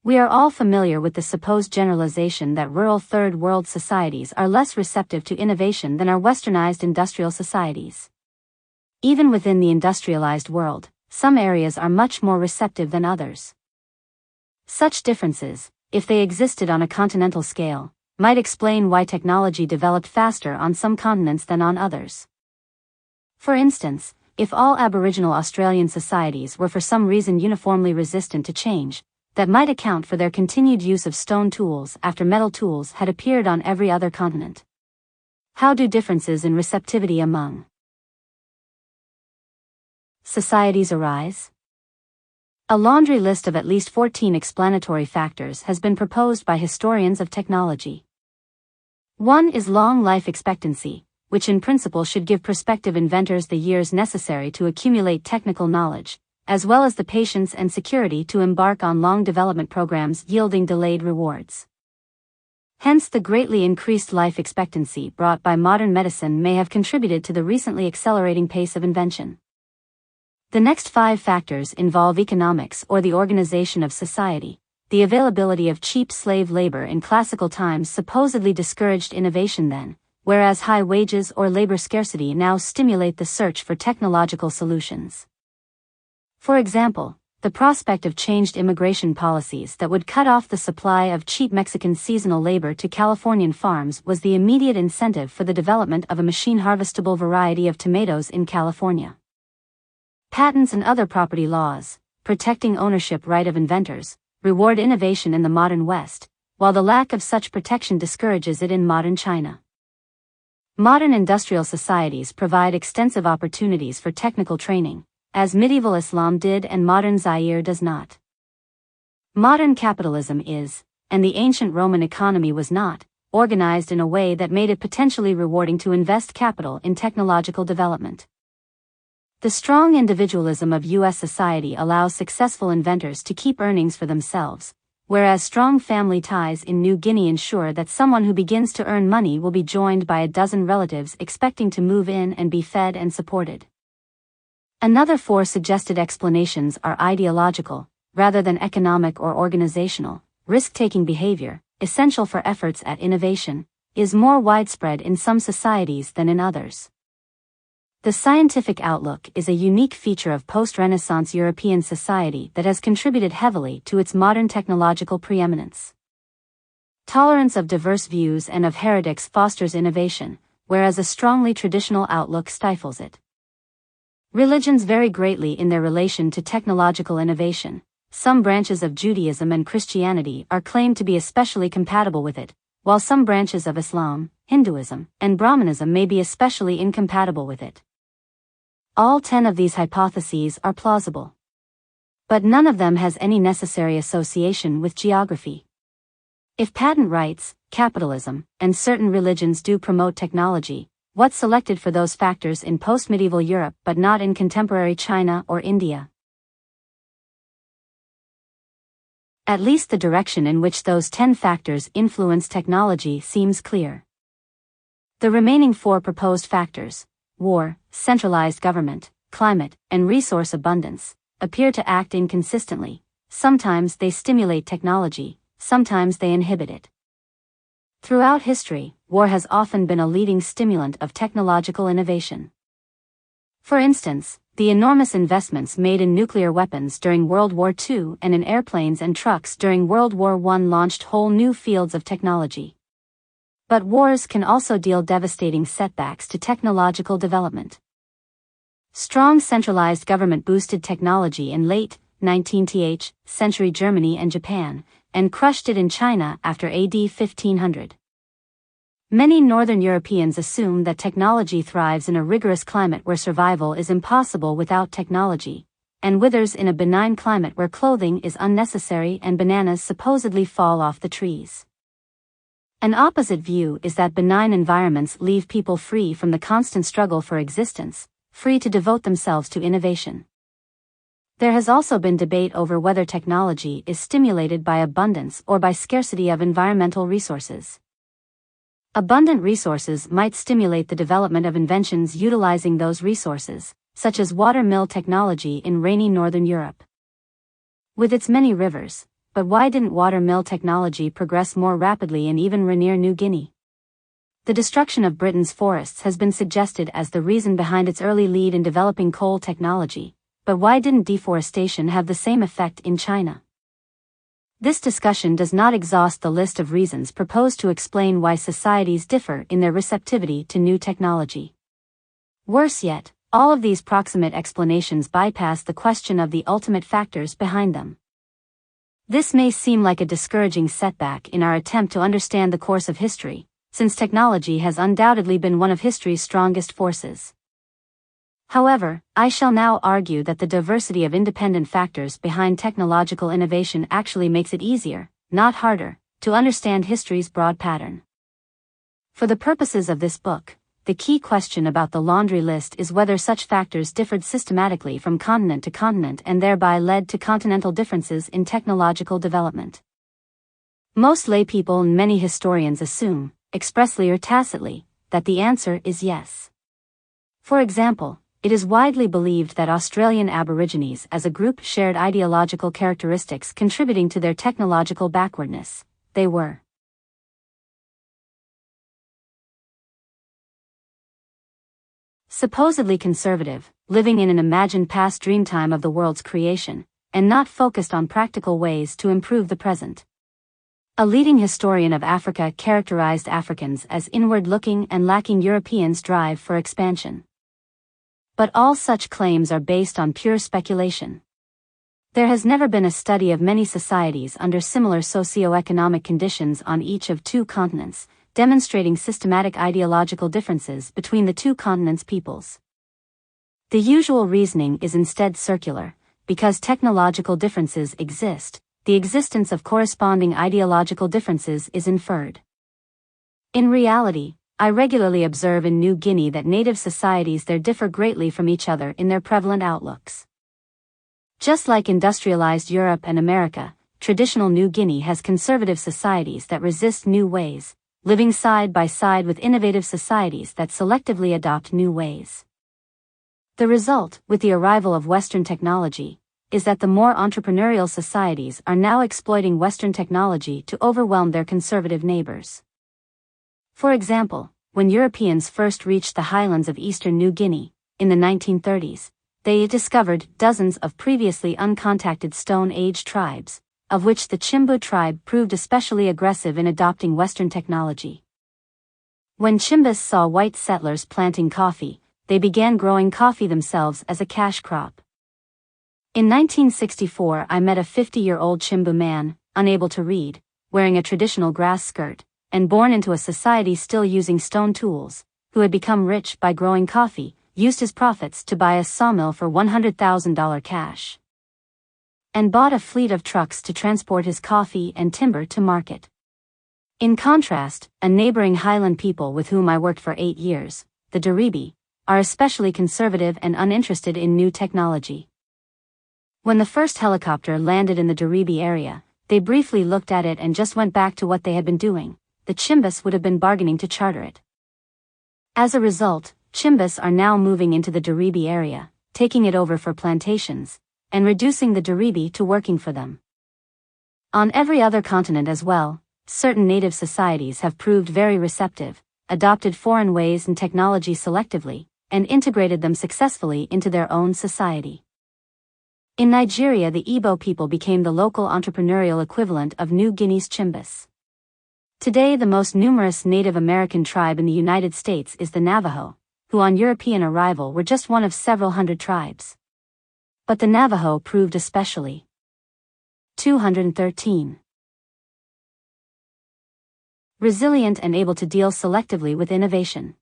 We are all familiar with the supposed generalization that rural third world societies are less receptive to innovation than our westernized industrial societies. Even within the industrialized world, some areas are much more receptive than others. Such differences, if they existed on a continental scale, might explain why technology developed faster on some continents than on others. For instance, if all Aboriginal Australian societies were for some reason uniformly resistant to change, that might account for their continued use of stone tools after metal tools had appeared on every other continent. How do differences in receptivity among societies arise? A laundry list of at least 14 explanatory factors has been proposed by historians of technology. One is long life expectancy, which in principle should give prospective inventors the years necessary to accumulate technical knowledge, as well as the patience and security to embark on long development programs yielding delayed rewards. Hence, the greatly increased life expectancy brought by modern medicine may have contributed to the recently accelerating pace of invention. The next 5 factors involve economics or the organization of society. The availability of cheap slave labor in classical times supposedly discouraged innovation then, whereas high wages or labor scarcity now stimulate the search for technological solutions. For example, the prospect of changed immigration policies that would cut off the supply of cheap Mexican seasonal labor to Californian farms was the immediate incentive for the development of a machine-harvestable variety of tomatoes in California. Patents and other property laws, protecting ownership right of inventors, reward innovation in the modern West, while the lack of such protection discourages it in modern China. Modern industrial societies provide extensive opportunities for technical training, as medieval Islam did and modern Zaire does not. Modern capitalism is, and the ancient Roman economy was not, organized in a way that made it potentially rewarding to invest capital in technological development. The strong individualism of U.S. society allows successful inventors to keep earnings for themselves, whereas strong family ties in New Guinea ensure that someone who begins to earn money will be joined by a dozen relatives expecting to move in and be fed and supported. Another 4 suggested explanations are ideological, rather than economic or organizational. Risk-taking behavior, essential for efforts at innovation, is more widespread in some societies than in others. The scientific outlook is a unique feature of post-Renaissance European society that has contributed heavily to its modern technological preeminence. Tolerance of diverse views and of heretics fosters innovation, whereas a strongly traditional outlook stifles it. Religions vary greatly in their relation to technological innovation. Some branches of Judaism and Christianity are claimed to be especially compatible with it, while some branches of Islam, Hinduism, and Brahmanism may be especially incompatible with it. All 10 of these hypotheses are plausible. But none of them has any necessary association with geography. If patent rights, capitalism, and certain religions do promote technology, what's selected for those factors in post-medieval Europe but not in contemporary China or India? At least the direction in which those 10 factors influence technology seems clear. The remaining 4 proposed factors, war, centralized government, climate, and resource abundance, appear to act inconsistently. Sometimes they stimulate technology, sometimes they inhibit it. Throughout history, war has often been a leading stimulant of technological innovation. For instance, the enormous investments made in nuclear weapons during World War II and in airplanes and trucks during World War I launched whole new fields of technology. But wars can also deal devastating setbacks to technological development. Strong centralized government boosted technology in late 19th century Germany and Japan, and crushed it in China after AD 1500. Many Northern Europeans assume that technology thrives in a rigorous climate where survival is impossible without technology, and withers in a benign climate where clothing is unnecessary and bananas supposedly fall off the trees. An opposite view is that benign environments leave people free from the constant struggle for existence, free to devote themselves to innovation. There has also been debate over whether technology is stimulated by abundance or by scarcity of environmental resources. Abundant resources might stimulate the development of inventions utilizing those resources, such as water mill technology in rainy northern Europe. With its many rivers, but why didn't water mill technology progress more rapidly in even near New Guinea? The destruction of Britain's forests has been suggested as the reason behind its early lead in developing coal technology, but why didn't deforestation have the same effect in China? This discussion does not exhaust the list of reasons proposed to explain why societies differ in their receptivity to new technology. Worse yet, all of these proximate explanations bypass the question of the ultimate factors behind them. This may seem like a discouraging setback in our attempt to understand the course of history, since technology has undoubtedly been one of history's strongest forces. However, I shall now argue that the diversity of independent factors behind technological innovation actually makes it easier, not harder, to understand history's broad pattern. For the purposes of this book, the key question about the laundry list is whether such factors differed systematically from continent to continent and thereby led to continental differences in technological development. Most laypeople and many historians assume, expressly or tacitly, that the answer is yes. For example, it is widely believed that Australian Aborigines as a group shared ideological characteristics contributing to their technological backwardness. They were supposedly conservative, living in an imagined past dreamtime of the world's creation, and not focused on practical ways to improve the present. A leading historian of Africa characterized Africans as inward-looking and lacking Europeans' drive for expansion. But all such claims are based on pure speculation. There has never been a study of many societies under similar socio-economic conditions on each of 2 continents, demonstrating systematic ideological differences between the 2 continents' peoples. The usual reasoning is instead circular. Because technological differences exist, the existence of corresponding ideological differences is inferred. In reality, I regularly observe in New Guinea that native societies there differ greatly from each other in their prevalent outlooks. Just like industrialized Europe and America, traditional New Guinea has conservative societies that resist new ways, living side by side with innovative societies that selectively adopt new ways. The result, with the arrival of Western technology, is that the more entrepreneurial societies are now exploiting Western technology to overwhelm their conservative neighbors. For example, when Europeans first reached the highlands of eastern New Guinea, in the 1930s, they discovered dozens of previously uncontacted Stone Age tribes, of which the Chimbu tribe proved especially aggressive in adopting Western technology. When Chimbus saw white settlers planting coffee, they began growing coffee themselves as a cash crop. In 1964 I met a 50-year-old Chimbu man, unable to read, wearing a traditional grass skirt, and born into a society still using stone tools, who had become rich by growing coffee, used his profits to buy a sawmill for $100,000 cash. and bought a fleet of trucks to transport his coffee and timber to market. In contrast, a neighboring highland people with whom I worked for 8 years, the Daribi, are especially conservative and uninterested in new technology. When the first helicopter landed in the Daribi area, they briefly looked at it and just went back to what they had been doing. The Chimbas would have been bargaining to charter it. As a result, Chimbas are now moving into the Daribi area, taking it over for plantations, and reducing the Daribi to working for them. On every other continent as well, certain native societies have proved very receptive, adopted foreign ways and technology selectively, and integrated them successfully into their own society. In Nigeria, the Igbo people became the local entrepreneurial equivalent of New Guinea's Chimbas. Today, the most numerous Native American tribe in the United States is the Navajo, who on European arrival were just one of several hundred tribes. But the Navajo proved especially 213 resilient and able to deal selectively with innovation.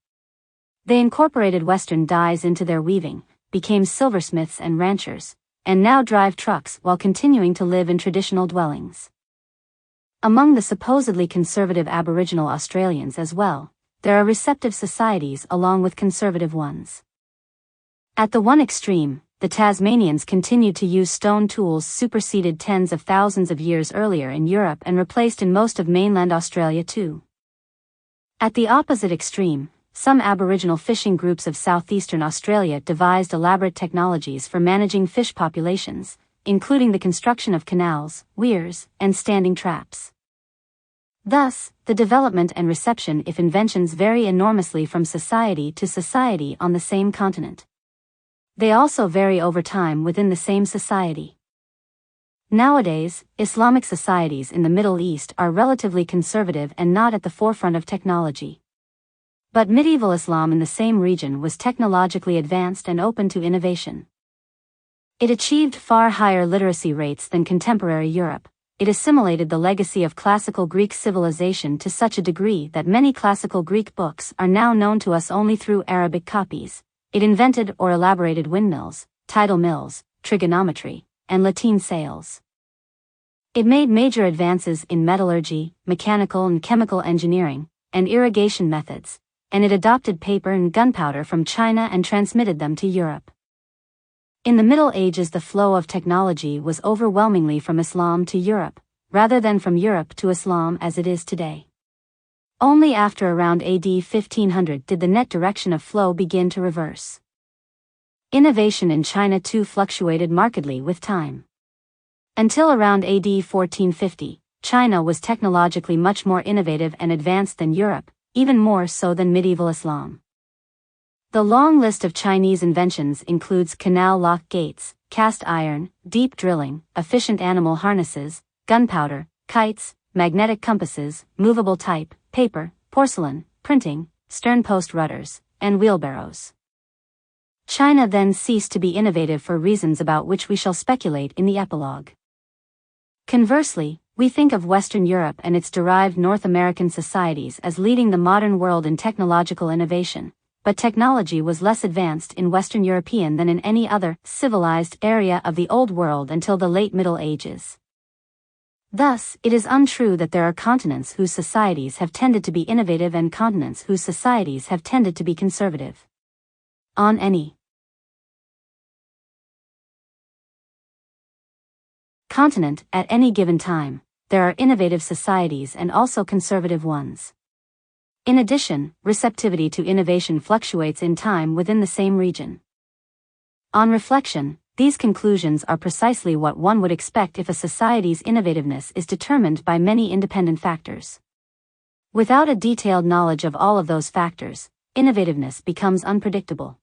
They incorporated Western dyes into their weaving, became silversmiths and ranchers, and now drive trucks while continuing to live in traditional dwellings. Among the supposedly conservative Aboriginal Australians as well, there are receptive societies along with conservative ones. At the one extreme, the Tasmanians continued to use stone tools superseded tens of thousands of years earlier in Europe and replaced in most of mainland Australia too. At the opposite extreme, some Aboriginal fishing groups of southeastern Australia devised elaborate technologies for managing fish populations, including the construction of canals, weirs, and standing traps. Thus, the development and reception of inventions vary enormously from society to society on the same continent. They also vary over time within the same society. Nowadays, Islamic societies in the Middle East are relatively conservative and not at the forefront of technology. But medieval Islam in the same region was technologically advanced and open to innovation. It achieved far higher literacy rates than contemporary Europe. It assimilated the legacy of classical Greek civilization to such a degree that many classical Greek books are now known to us only through Arabic copies. It invented or elaborated windmills, tidal mills, trigonometry, and lateen sails. It made major advances in metallurgy, mechanical and chemical engineering, and irrigation methods, and it adopted paper and gunpowder from China and transmitted them to Europe. In the Middle Ages, the flow of technology was overwhelmingly from Islam to Europe, rather than from Europe to Islam as it is today. Only after around AD 1500 did the net direction of flow begin to reverse. Innovation in China too fluctuated markedly with time. Until around AD 1450, China was technologically much more innovative and advanced than Europe, even more so than medieval Islam. The long list of Chinese inventions includes canal lock gates, cast iron, deep drilling, efficient animal harnesses, gunpowder, kites, magnetic compasses, movable type, paper, porcelain, printing, stern-post rudders, and wheelbarrows. China then ceased to be innovative for reasons about which we shall speculate in the epilogue. Conversely, we think of Western Europe and its derived North American societies as leading the modern world in technological innovation, but technology was less advanced in Western European than in any other civilized area of the Old World until the late Middle Ages. Thus, it is untrue that there are continents whose societies have tended to be innovative and continents whose societies have tended to be conservative. On any continent, at any given time, there are innovative societies and also conservative ones. In addition, receptivity to innovation fluctuates in time within the same region. On reflection, these conclusions are precisely what one would expect if a society's innovativeness is determined by many independent factors. Without a detailed knowledge of all of those factors, innovativeness becomes unpredictable.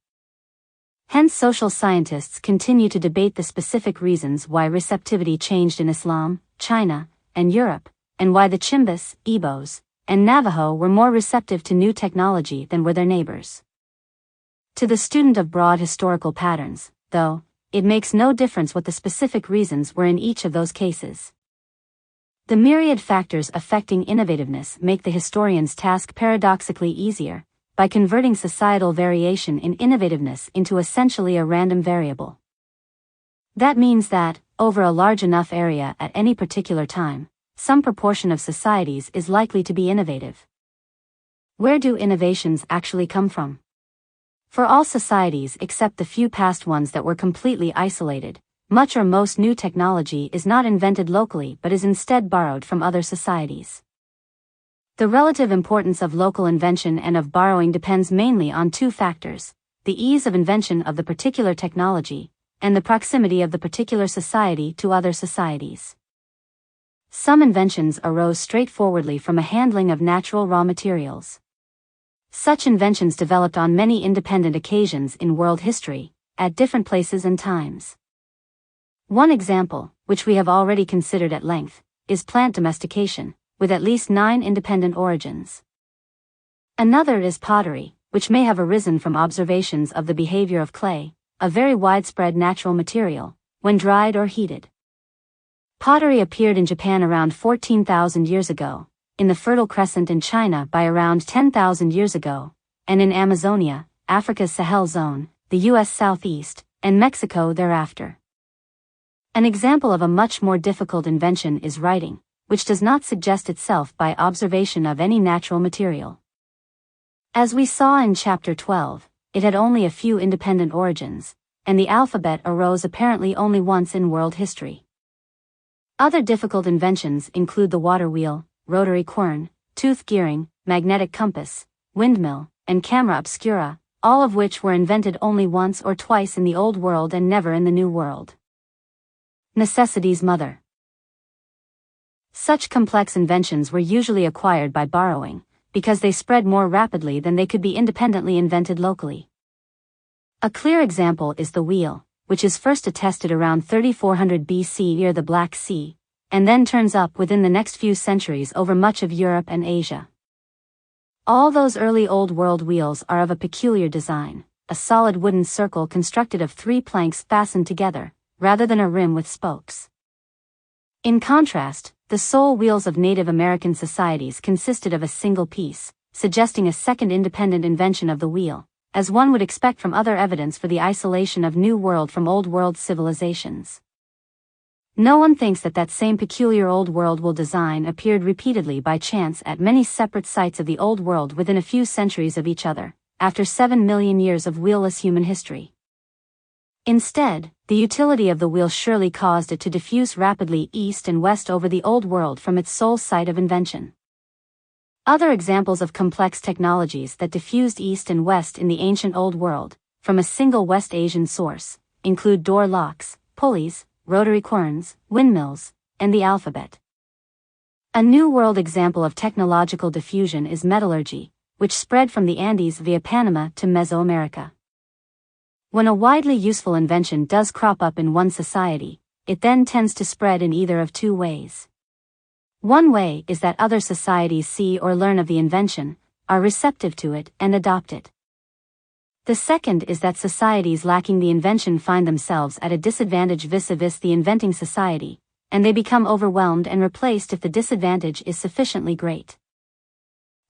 Hence, social scientists continue to debate the specific reasons why receptivity changed in Islam, China, and Europe, and why the Chimbas, Igbos, and Navajo were more receptive to new technology than were their neighbors. To the student of broad historical patterns, though, it makes no difference what the specific reasons were in each of those cases. The myriad factors affecting innovativeness make the historian's task paradoxically easier, by converting societal variation in innovativeness into essentially a random variable. That means that, over a large enough area at any particular time, some proportion of societies is likely to be innovative. Where do innovations actually come from? For all societies except the few past ones that were completely isolated, much or most new technology is not invented locally but is instead borrowed from other societies. The relative importance of local invention and of borrowing depends mainly on two factors: the ease of invention of the particular technology, and the proximity of the particular society to other societies. Some inventions arose straightforwardly from a handling of natural raw materials. Such inventions developed on many independent occasions in world history, at different places and times. One example, which we have already considered at length, is plant domestication, with at least 9 independent origins. Another is pottery, which may have arisen from observations of the behavior of clay, a very widespread natural material, when dried or heated. Pottery appeared in Japan around 14,000 years ago, in the Fertile Crescent in China by around 10,000 years ago, and in Amazonia, Africa's Sahel zone, the U.S. Southeast, and Mexico thereafter. An example of a much more difficult invention is writing, which does not suggest itself by observation of any natural material. As we saw in Chapter 12, it had only a few independent origins, and the alphabet arose apparently only once in world history. Other difficult inventions include the water wheel, rotary quern, tooth gearing, magnetic compass, windmill, and camera obscura, all of which were invented only once or twice in the Old World and never in the New World. Necessity's mother. Such complex inventions were usually acquired by borrowing, because they spread more rapidly than they could be independently invented locally. A clear example is the wheel, which is first attested around 3400 BC near the Black Sea, and then turns up within the next few centuries over much of Europe and Asia. All those early Old World wheels are of a peculiar design, a solid wooden circle constructed of 3 planks fastened together, rather than a rim with spokes. In contrast, the sole wheels of Native American societies consisted of a single piece, suggesting a second independent invention of the wheel, as one would expect from other evidence for the isolation of New World from Old World civilizations. No one thinks that that same peculiar Old World wheel design appeared repeatedly by chance at many separate sites of the Old World within a few centuries of each other, after 7 million years of wheelless human history. Instead, the utility of the wheel surely caused it to diffuse rapidly east and west over the Old World from its sole site of invention. Other examples of complex technologies that diffused east and west in the ancient Old World, from a single West Asian source, include door locks, pulleys, rotary querns, windmills, and the alphabet. A New World example of technological diffusion is metallurgy, which spread from the Andes via Panama to Mesoamerica. When a widely useful invention does crop up in one society, it then tends to spread in either of two ways. One way is that other societies see or learn of the invention, are receptive to it, and adopt it. The second is that societies lacking the invention find themselves at a disadvantage vis-a-vis the inventing society, and they become overwhelmed and replaced if the disadvantage is sufficiently great.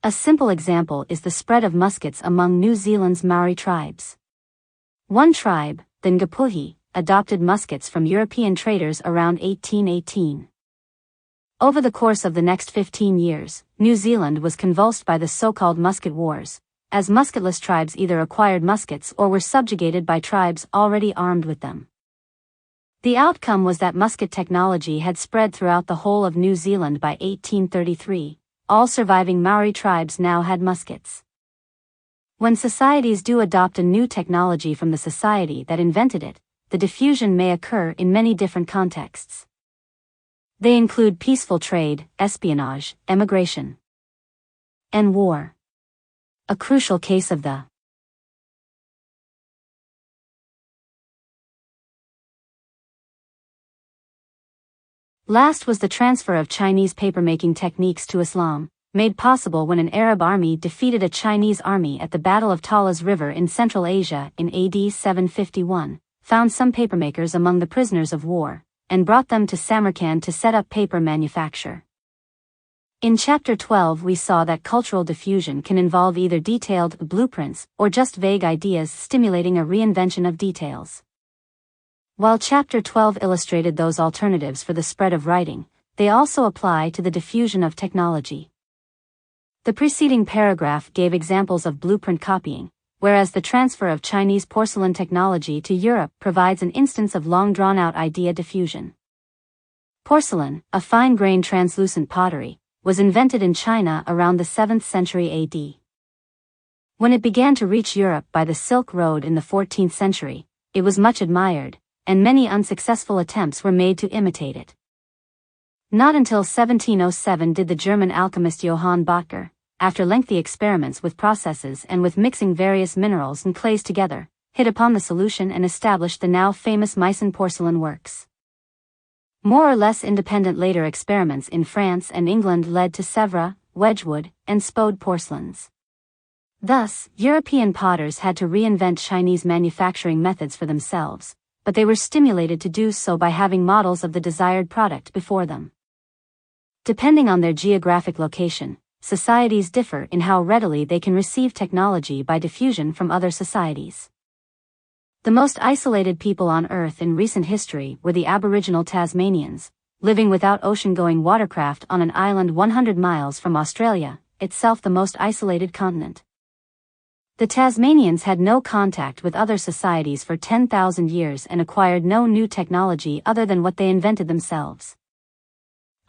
A simple example is the spread of muskets among New Zealand's Maori tribes. One tribe, the Ngapuhi, adopted muskets from European traders around 1818. Over the course of the next 15 years, New Zealand was convulsed by the so-called musket wars, as musketless tribes either acquired muskets or were subjugated by tribes already armed with them. The outcome was that musket technology had spread throughout the whole of New Zealand by 1833. All surviving Maori tribes now had muskets. When societies do adopt a new technology from the society that invented it, the diffusion may occur in many different contexts. They include peaceful trade, espionage, emigration, and war. A crucial case of the last was the transfer of Chinese papermaking techniques to Islam, made possible when an Arab army defeated a Chinese army at the Battle of Talas River in Central Asia in AD 751, found some papermakers among the prisoners of war, and brought them to Samarkand to set up paper manufacture. In Chapter 12 we saw that cultural diffusion can involve either detailed blueprints or just vague ideas stimulating a reinvention of details. While Chapter 12 illustrated those alternatives for the spread of writing, they also apply to the diffusion of technology. The preceding paragraph gave examples of blueprint copying, whereas the transfer of Chinese porcelain technology to Europe provides an instance of long-drawn-out idea diffusion. Porcelain, a fine-grained translucent pottery, was invented in China around the 7th century AD. When it began to reach Europe by the Silk Road in the 14th century, it was much admired, and many unsuccessful attempts were made to imitate it. Not until 1707 did the German alchemist Johann Böttger, after lengthy experiments with processes and with mixing various minerals and clays together, hit upon the solution and established the now famous Meissen porcelain works. More or less independent later experiments in France and England led to Sèvres, Wedgwood, and Spode porcelains. Thus, European potters had to reinvent Chinese manufacturing methods for themselves, but they were stimulated to do so by having models of the desired product before them. Depending on their geographic location, societies differ in how readily they can receive technology by diffusion from other societies. The most isolated people on Earth in recent history were the Aboriginal Tasmanians, living without ocean-going watercraft on an island 100 miles from Australia, itself the most isolated continent. The Tasmanians had no contact with other societies for 10,000 years and acquired no new technology other than what they invented themselves.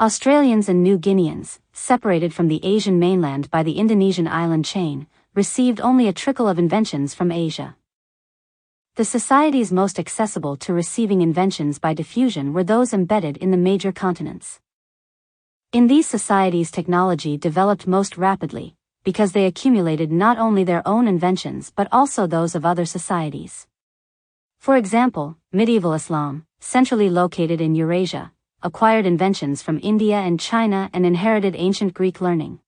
Australians and New Guineans, separated from the Asian mainland by the Indonesian island chain, received only a trickle of inventions from Asia. The societies most accessible to receiving inventions by diffusion were those embedded in the major continents. In these societies, technology developed most rapidly, because they accumulated not only their own inventions but also those of other societies. For example, medieval Islam, centrally located in Eurasia, acquired inventions from India and China and inherited ancient Greek learning.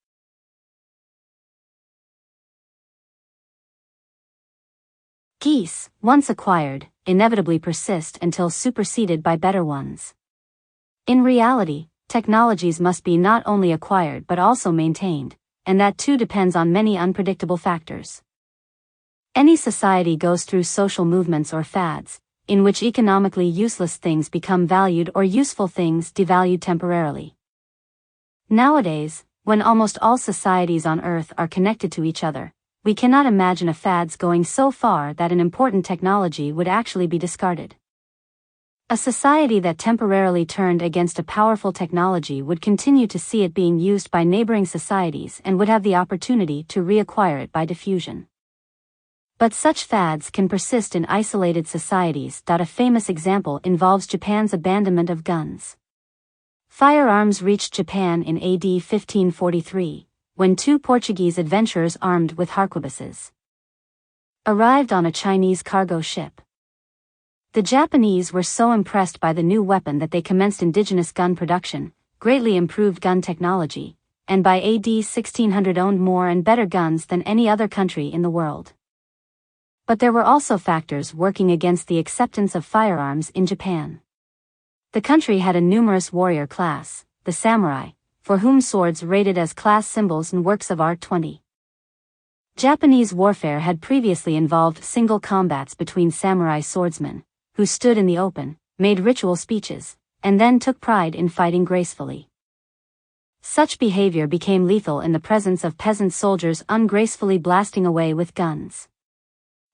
Geese, once acquired, inevitably persist until superseded by better ones. In reality, technologies must be not only acquired but also maintained, and that too depends on many unpredictable factors. Any society goes through social movements or fads, in which economically useless things become valued or useful things devalued temporarily. Nowadays, when almost all societies on Earth are connected to each other, we cannot imagine a fads going so far that an important technology would actually be discarded. A society that temporarily turned against a powerful technology would continue to see it being used by neighboring societies and would have the opportunity to reacquire it by diffusion. But such fads can persist in isolated societies. A famous example involves Japan's abandonment of guns. Firearms reached Japan in AD 1543, when two Portuguese adventurers armed with harquebuses arrived on a Chinese cargo ship. The Japanese were so impressed by the new weapon that they commenced indigenous gun production, greatly improved gun technology, and by AD 1600 owned more and better guns than any other country in the world. But there were also factors working against the acceptance of firearms in Japan. The country had a numerous warrior class, the samurai, for whom swords rated as class symbols and works of art. 20. Japanese warfare had previously involved single combats between samurai swordsmen, who stood in the open, made ritual speeches, and then took pride in fighting gracefully. Such behavior became lethal in the presence of peasant soldiers ungracefully blasting away with guns.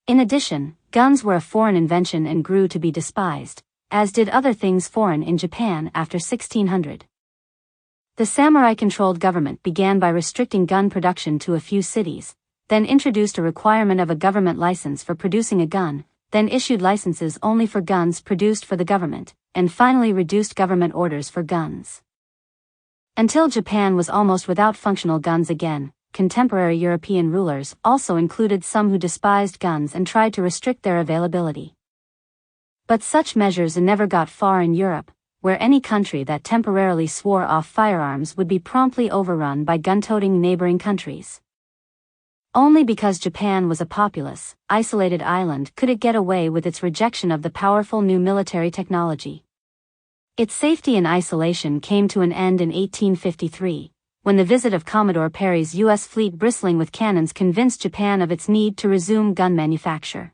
In addition, guns were a foreign invention and grew to be despised, as did other things foreign in Japan after 1600. The samurai-controlled government began by restricting gun production to a few cities, then introduced a requirement of a government license for producing a gun, then issued licenses only for guns produced for the government, and finally reduced government orders for guns. Until Japan was almost without functional guns again, contemporary European rulers also included some who despised guns and tried to restrict their availability. But such measures never got far in Europe, where any country that temporarily swore off firearms would be promptly overrun by gun-toting neighboring countries. Only because Japan was a populous, isolated island could it get away with its rejection of the powerful new military technology. Its safety in isolation came to an end in 1853, when the visit of Commodore Perry's U.S. fleet bristling with cannons convinced Japan of its need to resume gun manufacture.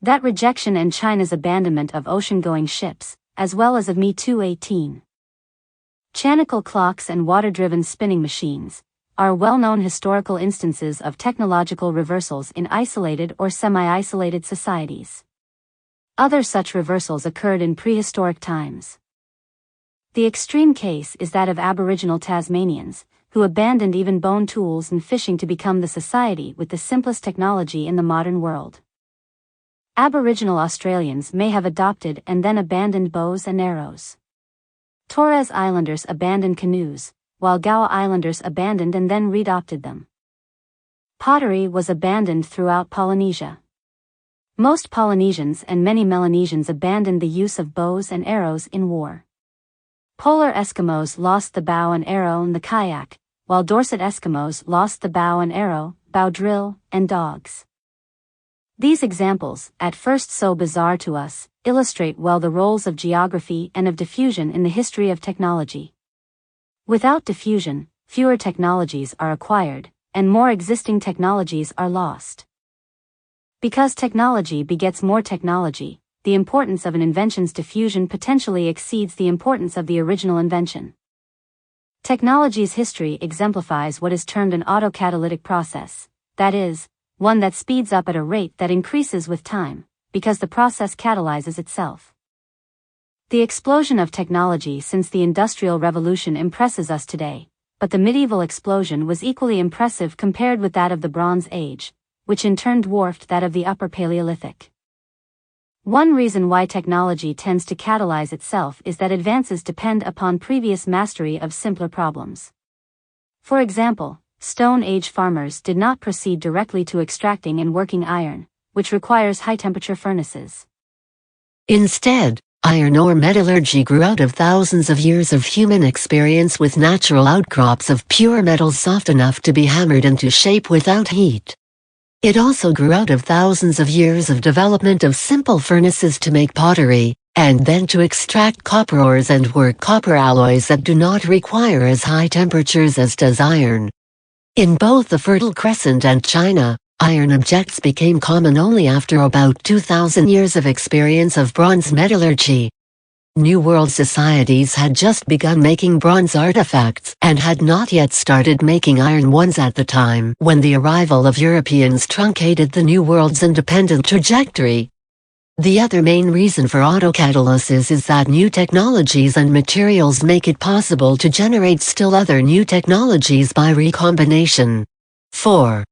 That rejection and China's abandonment of ocean-going ships, as well as of Me Too 18. Mechanical clocks and water-driven spinning machines are well-known historical instances of technological reversals in isolated or semi-isolated societies. Other such reversals occurred in prehistoric times. The extreme case is that of Aboriginal Tasmanians, who abandoned even bone tools and fishing to become the society with the simplest technology in the modern world. Aboriginal Australians may have adopted and then abandoned bows and arrows. Torres Islanders abandoned canoes, while Goa Islanders abandoned and then readopted them. Pottery was abandoned throughout Polynesia. Most Polynesians and many Melanesians abandoned the use of bows and arrows in war. Polar Eskimos lost the bow and arrow and the kayak, while Dorset Eskimos lost the bow and arrow, bow drill, and dogs. These examples, at first so bizarre to us, illustrate well the roles of geography and of diffusion in the history of technology. Without diffusion, fewer technologies are acquired, and more existing technologies are lost. Because technology begets more technology, the importance of an invention's diffusion potentially exceeds the importance of the original invention. Technology's history exemplifies what is termed an autocatalytic process, that is, one that speeds up at a rate that increases with time, because the process catalyzes itself. The explosion of technology since the Industrial Revolution impresses us today, but the medieval explosion was equally impressive compared with that of the Bronze Age, which in turn dwarfed that of the Upper Paleolithic. One reason why technology tends to catalyze itself is that advances depend upon previous mastery of simpler problems. For example, Stone Age farmers did not proceed directly to extracting and working iron, which requires high-temperature furnaces. Instead, iron ore metallurgy grew out of thousands of years of human experience with natural outcrops of pure metal soft enough to be hammered into shape without heat. It also grew out of thousands of years of development of simple furnaces to make pottery, and then to extract copper ores and work copper alloys that do not require as high temperatures as does iron. In both the Fertile Crescent and China, iron objects became common only after about 2,000 years of experience of bronze metallurgy. New World societies had just begun making bronze artifacts and had not yet started making iron ones at the time when the arrival of Europeans truncated the New World's independent trajectory. The other main reason for autocatalysis is that new technologies and materials make it possible to generate still other new technologies by recombination. 4.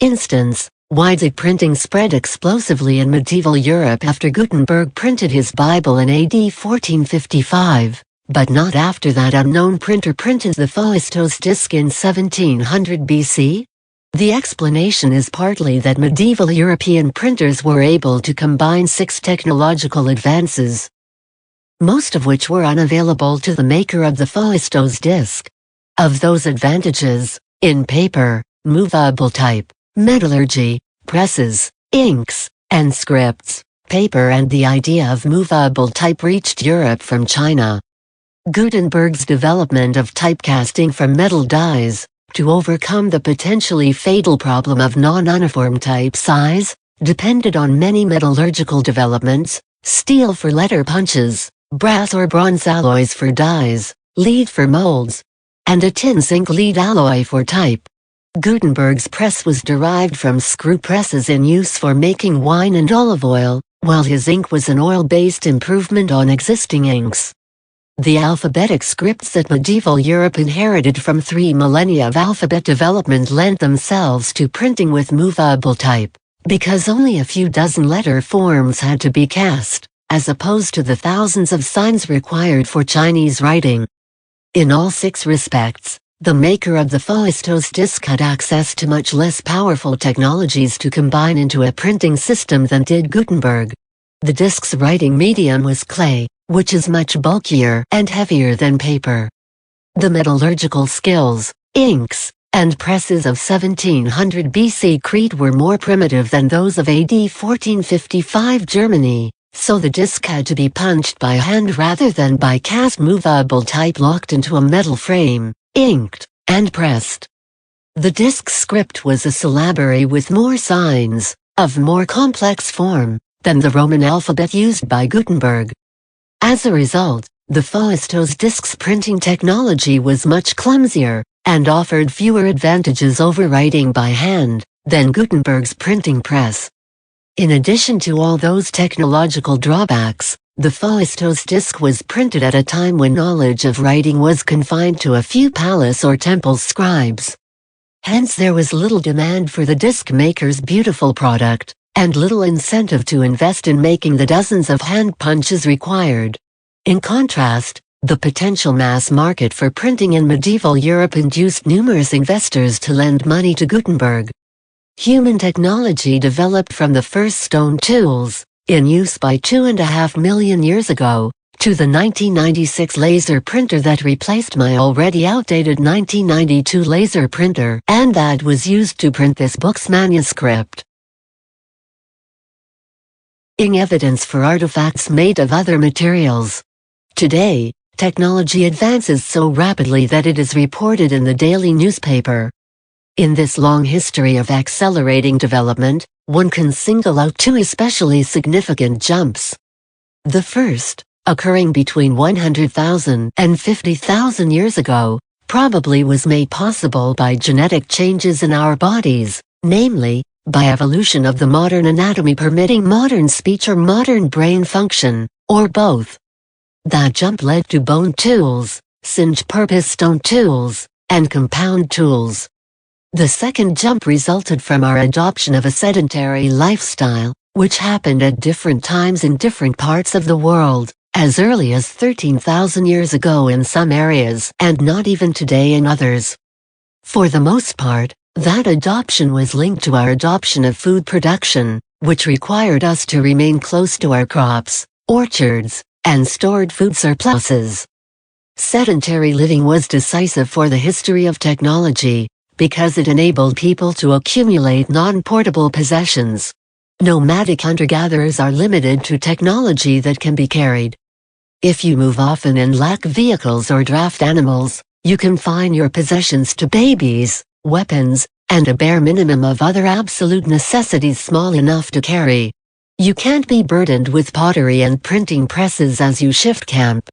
Instance: widespread printing spread explosively in medieval Europe after Gutenberg printed his Bible in AD 1455, but not after that unknown printer printed the Phaistos disc in 1700 BC. The explanation is partly that medieval European printers were able to combine 6 technological advances, most of which were unavailable to the maker of the Phaistos disc. Of those advantages, in paper, movable type, metallurgy, presses, inks, and scripts, paper and the idea of movable type reached Europe from China. Gutenberg's development of typecasting from metal dies, to overcome the potentially fatal problem of non-uniform type size, depended on many metallurgical developments: steel for letter punches, brass or bronze alloys for dies, lead for molds, and a tin zinc lead alloy for type. Gutenberg's press was derived from screw presses in use for making wine and olive oil, while his ink was an oil-based improvement on existing inks. The alphabetic scripts that medieval Europe inherited from 3 millennia of alphabet development lent themselves to printing with movable type, because only a few dozen letter forms had to be cast, as opposed to the thousands of signs required for Chinese writing. In all 6 respects, the maker of the Phaistos disc had access to much less powerful technologies to combine into a printing system than did Gutenberg. The disc's writing medium was clay, which is much bulkier and heavier than paper. The metallurgical skills, inks, and presses of 1700 BC Crete were more primitive than those of AD 1455 Germany, so the disc had to be punched by hand rather than by cast movable type locked into a metal frame, inked, and pressed. The disk script was a syllabary with more signs, of more complex form, than the Roman alphabet used by Gutenberg. As a result, the Fausto's disk's printing technology was much clumsier, and offered fewer advantages over writing by hand, than Gutenberg's printing press. In addition to all those technological drawbacks, the Fausto's disk was printed at a time when knowledge of writing was confined to a few palace or temple scribes. Hence there was little demand for the disk maker's beautiful product, and little incentive to invest in making the dozens of hand punches required. In contrast, the potential mass market for printing in medieval Europe induced numerous investors to lend money to Gutenberg. Human technology developed from the first stone tools, in use by 2.5 million years ago, to the 1996 laser printer that replaced my already outdated 1992 laser printer, and that was used to print this book's manuscript. Evidence for artifacts made of other materials. Today, technology advances so rapidly that it is reported in the daily newspaper. In this long history of accelerating development, one can single out two especially significant jumps. The first, occurring between 100,000 and 50,000 years ago, probably was made possible by genetic changes in our bodies, namely, by evolution of the modern anatomy permitting modern speech or modern brain function, or both. That jump led to bone tools, single-purpose stone tools, and compound tools. The second jump resulted from our adoption of a sedentary lifestyle, which happened at different times in different parts of the world, as early as 13,000 years ago in some areas and not even today in others. For the most part, that adoption was linked to our adoption of food production, which required us to remain close to our crops, orchards, and stored food surpluses. Sedentary living was decisive for the history of technology, because it enabled people to accumulate non-portable possessions. Nomadic hunter-gatherers are limited to technology that can be carried. If you move often and lack vehicles or draft animals, you confine your possessions to babies, weapons, and a bare minimum of other absolute necessities small enough to carry. You can't be burdened with pottery and printing presses as you shift camp.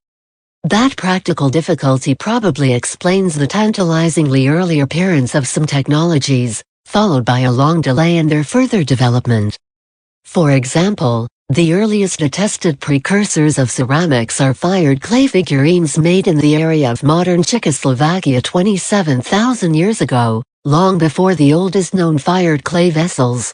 That practical difficulty probably explains the tantalizingly early appearance of some technologies, followed by a long delay in their further development. For example, the earliest attested precursors of ceramics are fired clay figurines made in the area of modern Czechoslovakia 27,000 years ago, long before the oldest known fired clay vessels.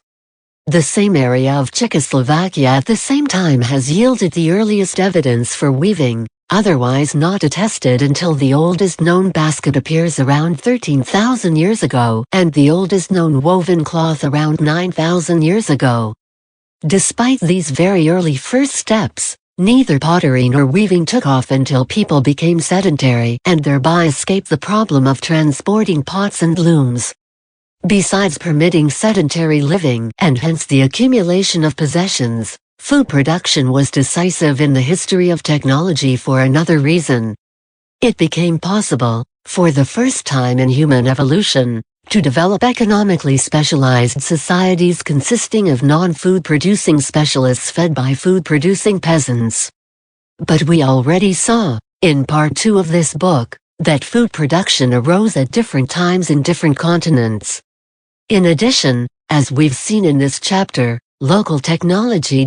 The same area of Czechoslovakia at the same time has yielded the earliest evidence for weaving, otherwise not attested until the oldest known basket appears around 13,000 years ago and the oldest known woven cloth around 9,000 years ago. Despite these very early first steps, neither pottery nor weaving took off until people became sedentary and thereby escaped the problem of transporting pots and looms. Besides permitting sedentary living and hence the accumulation of possessions, food production was decisive in the history of technology for another reason. It became possible, for the first time in human evolution, to develop economically specialized societies consisting of non-food producing specialists fed by food-producing peasants. But we already saw, in part 2 of this book, that food production arose at different times in different continents. In addition, as we've seen in this chapter, local technology